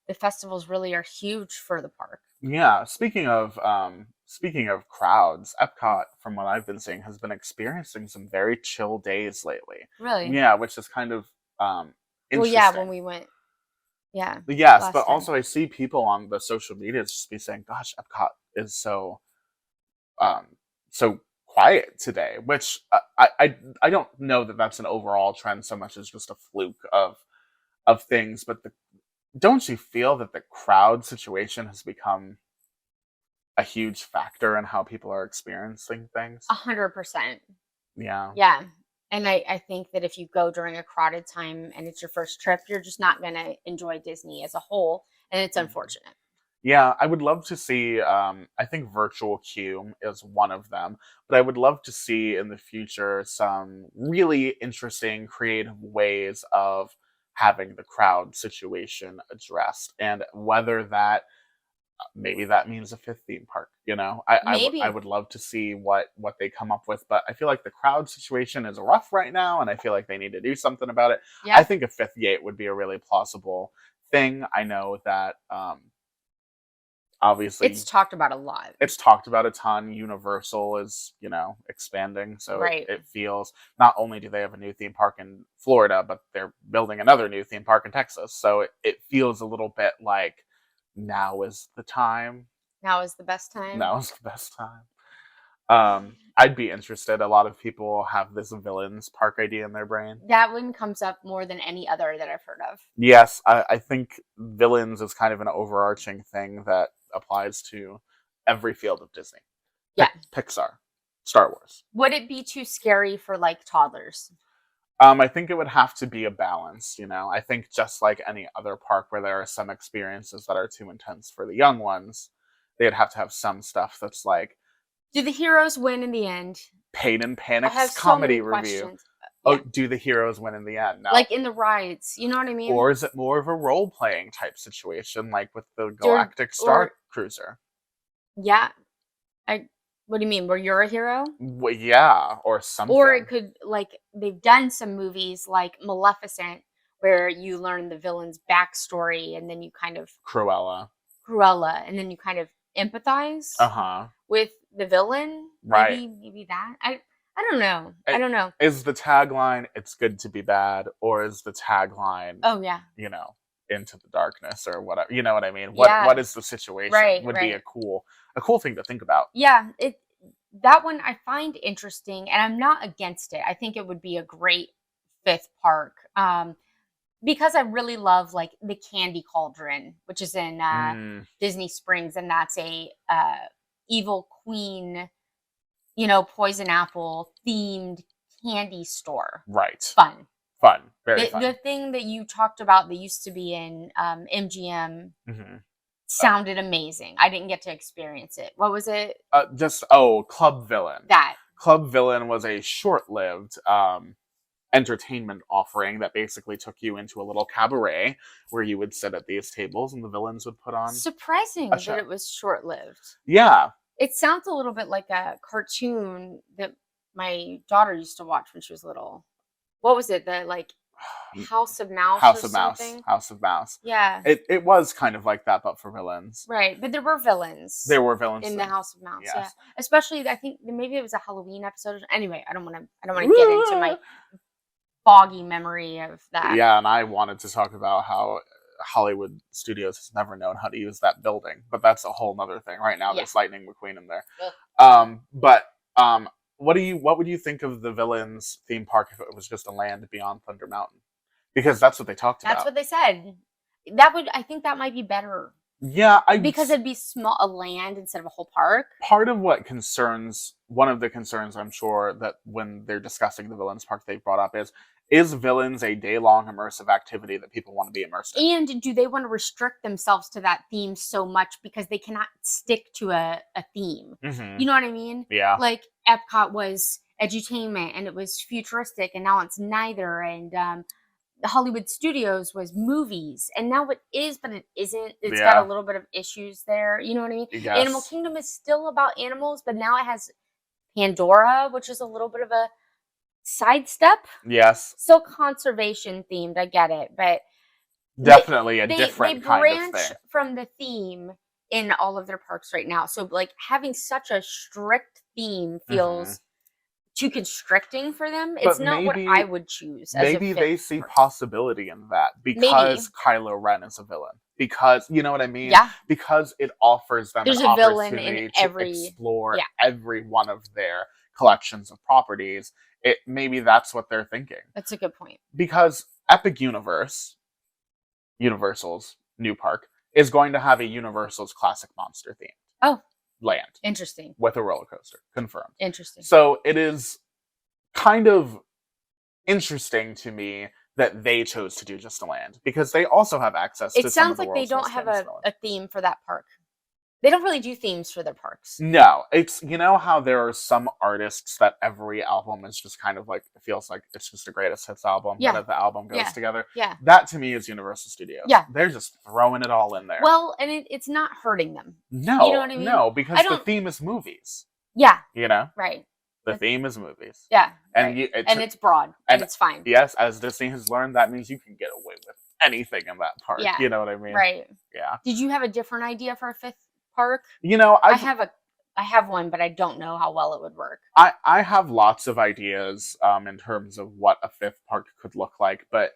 the festivals really are huge for the park. Yeah. Speaking of crowds, Epcot, from what I've been seeing, has been experiencing some very chill days lately. Really? Yeah, which is kind of interesting. Well, yeah, when we went. Yeah. Yes, last but time. also I see people on the social media just be saying, "Gosh, Epcot is so quiet today," which I don't know that that's an overall trend so much as just a fluke of things. But don't you feel that the crowd situation has become a huge factor in how people are experiencing things? 100%. Yeah. Yeah. And I think that if you go during a crowded time and it's your first trip, you're just not going to enjoy Disney as a whole. And it's unfortunate. Yeah, I would love to see, I think virtual queue is one of them, but I would love to see in the future some really interesting, creative ways of having the crowd situation addressed. And whether that, maybe that means a fifth theme park, you know? Maybe. I would love to see what they come up with, but I feel like the crowd situation is rough right now, and I feel like they need to do something about it. Yeah. I think a fifth gate would be a really plausible thing. I know that, obviously It's talked about a lot. It's talked about a ton. Universal is, you know, expanding, so Right. it feels, not only do they have a new theme park in Florida, but they're building another new theme park in Texas. So it feels a little bit like now is the time. Now is the best time. Now is the best time. I'd be interested. A lot of people have this villains park idea in their brain. That one comes up more than any other that I've heard of. Yes, I think villains is kind of an overarching thing that applies to every field of Disney. Yeah. Pixar, Star Wars. Would it be too scary for like toddlers? I think it would have to be a balance, you know. I think just like any other park where there are some experiences that are too intense for the young ones, they'd have to have some stuff that's like Do the heroes win in the end? Pain and I Panic's have so many comedy review. questions. Oh, Yeah, do the heroes win in the end? No. like in the rides, you know what I mean? Or is it more of a role playing type situation, like with the Or Galactic Star or Cruiser? yeah, I what do you mean? Where you're a hero? Well, yeah, or Or it something. could, like, they've done some movies like Maleficent where you learn the villain's backstory and then you kind of Cruella. Cruella and then you kind of Uh empathize huh. with the villain. Right. Maybe that. I don't know. I It, don't know. is the tagline "It's good to be bad" or is the tagline, Oh yeah. you know, "Into the darkness" or whatever? You know what I mean? What Yeah. is the situation? Right, Would be right. a cool thing to think about. Yeah, it that one I find interesting and I'm not against it. I think it would be a great fifth park. Because I really love like the Candy Cauldron, which is in Mm, Disney Springs, and that's a evil queen, poison apple themed candy store. right. Fun. Fun. Very The fun. thing that you talked about that used to be in MGM Hmm. sounded amazing. I didn't get to experience it. What was it? Club Villain. That. Club Villain was a short-lived entertainment offering that basically took you into a little cabaret where you would sit at these tables and the villains would put on a Surprising that show. it was short lived. Yeah. It sounds a little bit like a cartoon that my daughter used to watch when she was little. What was it? The like House of Mouse or House of Mouse. something? House of Mouse. Yeah. It was kind of like that, but for villains. Right. But there were villains There were villains in the House of Mouse. Yeah. Yes. Especially I think maybe it was a Halloween episode. Anyway, I don't want to get into my foggy memory of that. Yeah, and I wanted to talk about how Hollywood Studios has never known how to use that building, but that's a whole nother thing. Right now, Yeah. there's Lightning McQueen in there. Ugh. But what would you think of the villains theme park if it was just a land beyond Thunder Mountain? Because that's what they talked That's about. what they said. I think that might be better. Yeah, Because it'd be a land instead of a whole park. Part of one of the concerns I'm sure that when they're discussing the villains park they brought up is villains a day-long immersive activity that people want to be immersed in? And do they want to restrict themselves to that theme so much because they cannot stick to a theme? Mm-hmm. You know what I mean? Yeah. Like EPCOT was edutainment and it was futuristic and now it's neither. And the Hollywood Studios was movies and now it is, but it isn't. It's got a little bit of issues there. You know what I mean? Yes. Animal Kingdom is still about animals, but now it has Pandora, which is a little bit of a sidestep. Yes. Still conservation themed, I get it, but definitely a different kind of thing. from the theme in all of their parks right now. So like having such a strict theme feels too constricting for them. It's not what I would choose. Maybe they see possibility in that because Kylo Ren is a villain. Because you know what I mean? Yeah. Because it offers them There's an a villain in opportunity to every explore every one of their collections of properties. Maybe that's what they're thinking. That's a good point. Because Epic Universal's new park, is going to have a Universal's classic monster theme. Land. Interesting. With a roller coaster. Confirmed. Interesting. So it is kind of interesting to me that they chose to do just a land because they also have access to some of the world's most famous villains. It sounds like they don't have a theme for that park. They don't really do themes for their parks. No, it's, you know how there are some artists that every album is just kind of like, it feels like it's just a greatest hits album, but the album goes together. Yeah. That to me is Universal Studios. Yeah. They're just throwing it all in there. Well, and it's not hurting them. No, you know what I mean? No, because the theme is movies. Yeah. You know? Right. The theme is movies. Yeah. And right. It's broad. And it's fine. Yes, as Disney has learned, that means you can get away with anything in that park. Yeah. You know what I mean? Right. Yeah. Did you have a different idea for a fifth park? You know, I have one, but I don't know how well it would work. I have lots of ideas in terms of what a fifth park could look like, but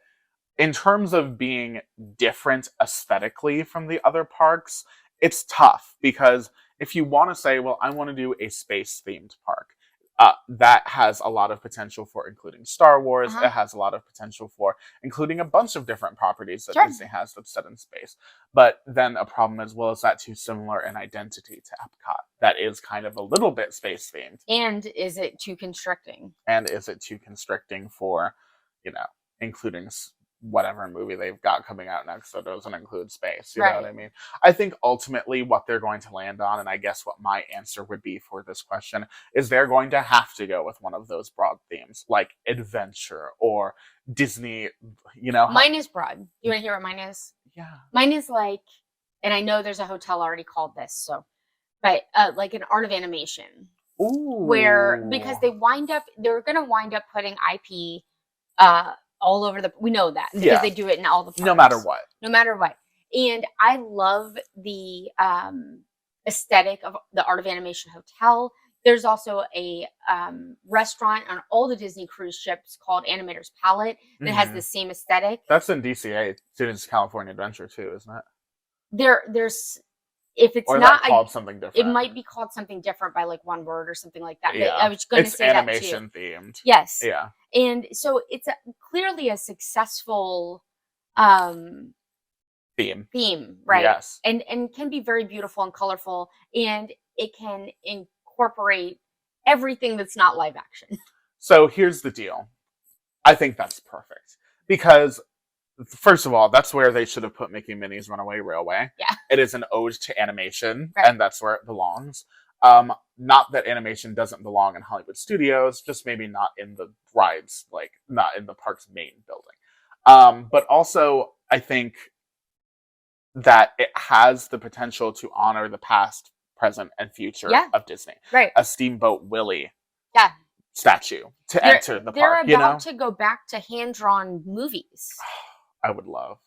in terms of being different aesthetically from the other parks, it's tough because if you want to say, well, I want to do a space-themed park, that has a lot of potential for including Star Wars. It has a lot of potential for including a bunch of different properties that Disney has that's set in space. But then a problem is, well, is that too similar in identity to EPCOT? That is kind of a little bit space-themed. And is it too constricting? And is it too constricting for including whatever movie they've got coming out next that doesn't include space. You know what I mean? I think ultimately what they're going to land on, and I guess what my answer would be for this question, is they're going to have to go with one of those broad themes, like adventure or Disney, Mine is broad. Do you want to hear what mine is? Yeah. Mine is like, and I know there's a hotel already called this, but like an art of animation. Ooh. Where, because they're going to wind up putting IP all over we know that because they do it in all the parks. No matter what. And I love the aesthetic of the Art of Animation Hotel. There's also a restaurant on all the Disney cruise ships called Animator's Palette that has the same aesthetic. That's in DCA, Students California Adventure too, isn't it? There's if it's or not called something different. It might be called something different by like one word or something like that. Yeah. I was going to say that too. It's animation themed. Yes. Yeah. And so it's clearly a successful theme, right? Yes. And can be very beautiful and colorful, and it can incorporate everything that's not live action. So here's the deal. I think that's perfect because, first of all, that's where they should have put Mickey Minnie's Runaway Railway. Yeah. It is an ode to animation, right. and that's where it belongs. Not that animation doesn't belong in Hollywood studios, just maybe not in the rides, like not in the park's main building. But also, I think that it has the potential to honor the past, present, and future of Disney. Right. A Steamboat Willie statue to enter the park. They're about to go back to hand-drawn movies. I would love.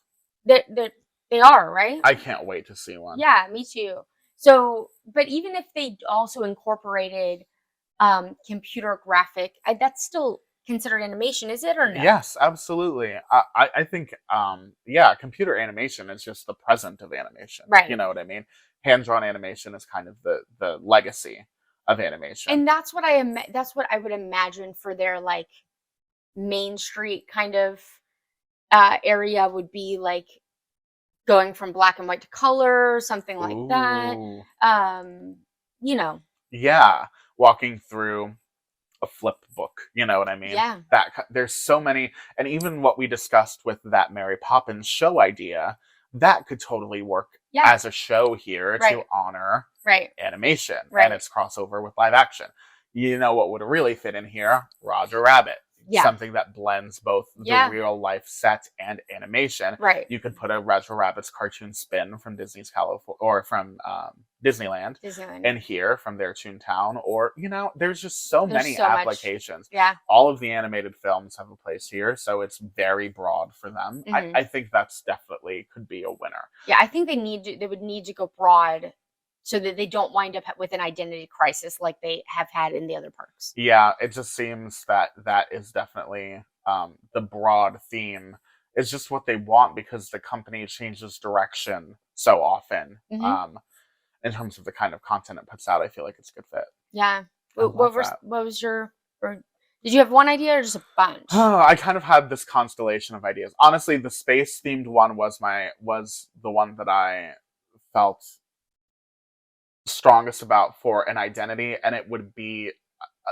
They are, right? I can't wait to see one. Yeah, me too. So, but even if they also incorporated computer graphic, that's still considered animation, is it, or no? Yes, absolutely. I think, computer animation is just the present of animation. Right. You know what I mean? Hand-drawn animation is kind of the legacy of animation. And that's what I would imagine for their like Main Street kind of area would be, like going from black and white to color, something like that. Yeah, walking through a flip book, you know what I mean? Yeah. There's so many, and even what we discussed with that Mary Poppins show idea, that could totally work as a show here to honor animation and its crossover with live action. You know what would really fit in here? Roger Rabbit. Something that blends both the real life set and animation. Right. You could put a Roger Rabbit's cartoon spin from Disney's California or from Disneyland in here from their Toontown, or there's just there's many applications. Yeah. All of the animated films have a place here, so it's very broad for them. I think that's definitely could be a winner. Yeah, I think they would need to go broad so that they don't wind up with an identity crisis like they have had in the other parks. Yeah, it just seems that is definitely the broad theme is just what they want, because the company changes direction so often in terms of the kind of content it puts out. I feel like it's a good fit. Yeah. What was your... Did you have one idea or just a bunch? I kind of had this constellation of ideas. Honestly, the space-themed one was the one that I felt strongest about for an identity, and it would be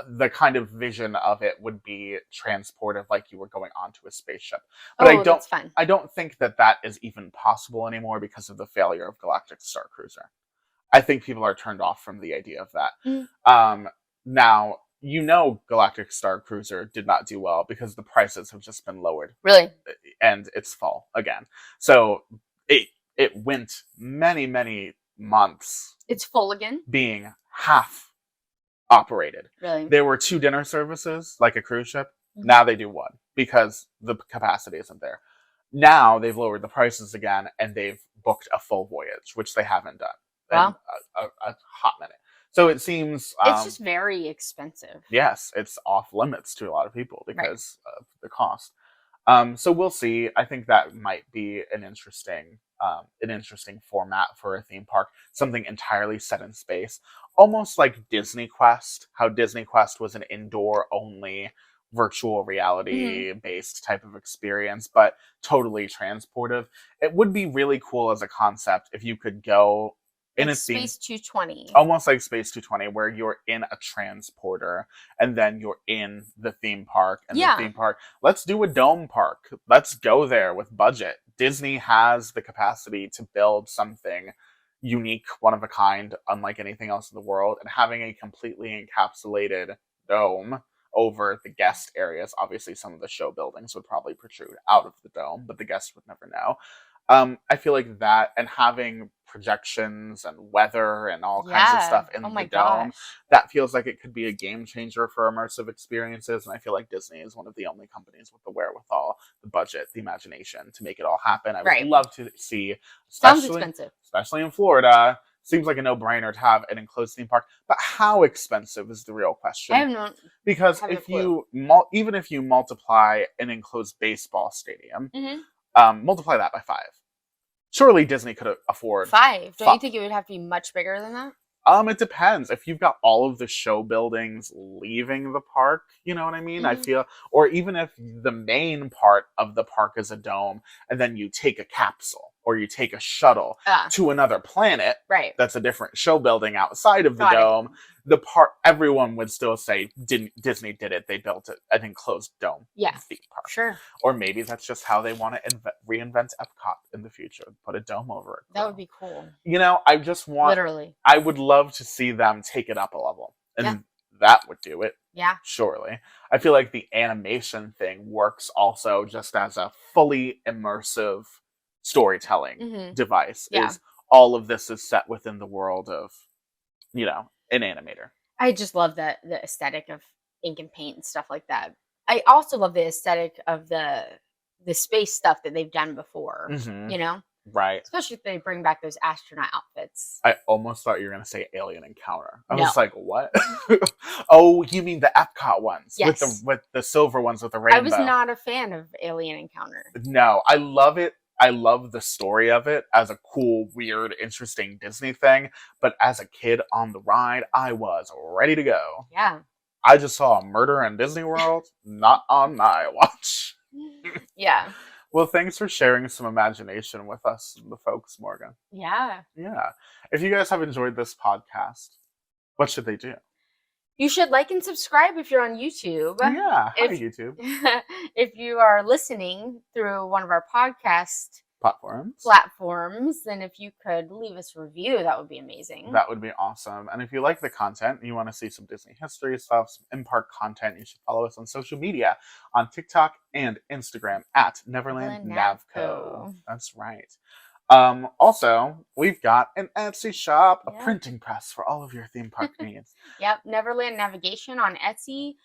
the kind of vision of it would be transportive, like you were going onto a spaceship. But that's fun. I don't think that is even possible anymore because of the failure of Galactic Star Cruiser. I think people are turned off from the idea of that. Now, Galactic Star Cruiser did not do well because the prices have just been lowered. Really? And it's fall again. So it went many, many months. It's full again? Being half operated. Really? There were 2 dinner services, like a cruise ship. Now they do 1 because the capacity isn't there. Now they've lowered the prices again, and they've booked a full voyage, which they haven't done in a hot minute. So it seems... it's just very expensive. Yes, it's off limits to a lot of people because of the cost. So we'll see. I think that might be an interesting format for a theme park. Something entirely set in space. Almost like Disney Quest. How Disney Quest was an indoor-only virtual reality-based type of experience, but totally transportive. It would be really cool as a concept if you could go in like a theme. Space 220. Almost like Space 220, where you're in a transporter and then you're in the theme park. And the theme park, let's do a dome park. Let's go there with budget. Disney has the capacity to build something unique, one of a kind, unlike anything else in the world. And having a completely encapsulated dome over the guest areas. Obviously, some of the show buildings would probably protrude out of the dome, but the guests would never know. I feel like that, and having projections and weather and all kinds of stuff in the dome, that feels like it could be a game changer for immersive experiences. And I feel like Disney is one of the only companies with the wherewithal, the budget, the imagination to make it all happen. I would love to see, sounds expensive, especially in Florida. Seems like a no-brainer to have an enclosed theme park, but how expensive is the real question? I have no, because if you even if you multiply an enclosed baseball stadium, multiply that by 5. Surely Disney could afford 5. Don't you think it would have to be much bigger than that? It depends. If you've got all of the show buildings leaving the park, you know what I mean? I feel, or even if the main part of the park is a dome, and then you take a capsule or you take a shuttle to another planet, that's a different show building outside of the dome. The part, everyone would still say Disney did it. They built an enclosed dome theme park. Sure. Or maybe that's just how they want to reinvent EPCOT in the future. Put a dome over it. That would be cool. You know, I just want... Literally. I would love to see them take it up a level. And that would do it. Yeah. Surely. I feel like the animation thing works also just as a fully immersive storytelling device. Is all of this is set within the world of, you know, an animator. I just love the aesthetic of ink and paint and stuff like that. I also love the aesthetic of the space stuff that they've done before. You know, right? Especially if they bring back those astronaut outfits. I almost thought you were going to say Alien Encounter. I was like, what? Oh, you mean the EPCOT ones? Yes. With the silver ones with the rainbow. I was not a fan of Alien Encounter. No, I love it. I love the story of it as a cool, weird, interesting Disney thing. But as a kid on the ride, I was ready to go. Yeah. I just saw a murder in Disney World, not on my watch. Yeah. Well, thanks for sharing some imagination with us, the folks, Morgan. Yeah. Yeah. If you guys have enjoyed this podcast, what should they do? You should like and subscribe if you're on YouTube. Yeah, hi YouTube. If you are listening through one of our podcast platforms, then if you could leave us a review, that would be amazing. That would be awesome. And if you like the content and you want to see some Disney history stuff, some in-park content, you should follow us on social media on TikTok and Instagram at Neverland Navco. That's right. Also, we've got an Etsy shop, a printing press for all of your theme park needs. Yep, Neverland Navigation on Etsy.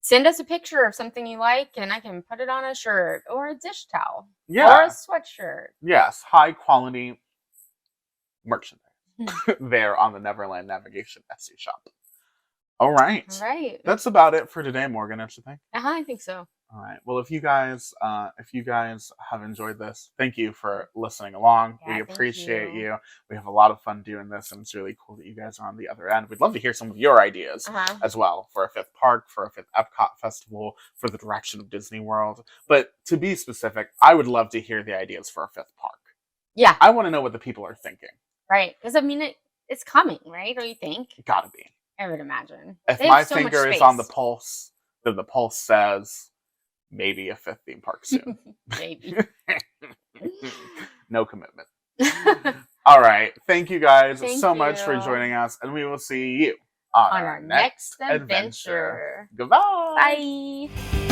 Send us a picture of something you like, and I can put it on a shirt or a dish towel or a sweatshirt. Yes, high quality merchandise there on the Neverland Navigation Etsy shop. All right. That's about it for today, Morgan, don't you think? I think so. All right. Well, if you guys have enjoyed this, thank you for listening along. We appreciate you. We have a lot of fun doing this, and it's really cool that you guys are on the other end. We'd love to hear some of your ideas as well for a 5th park, for a 5th EPCOT festival, for the direction of Disney World. But to be specific, I would love to hear the ideas for a 5th park. Yeah. I want to know what the people are thinking. Right. Because, I mean, it's coming, right? Don't you think? Gotta be. I would imagine. If my finger is on the pulse, then the pulse says... maybe a 5th theme park soon. Maybe. No commitment. All right. Thank you guys so much for joining us, and we will see you on our next adventure. Goodbye. Bye.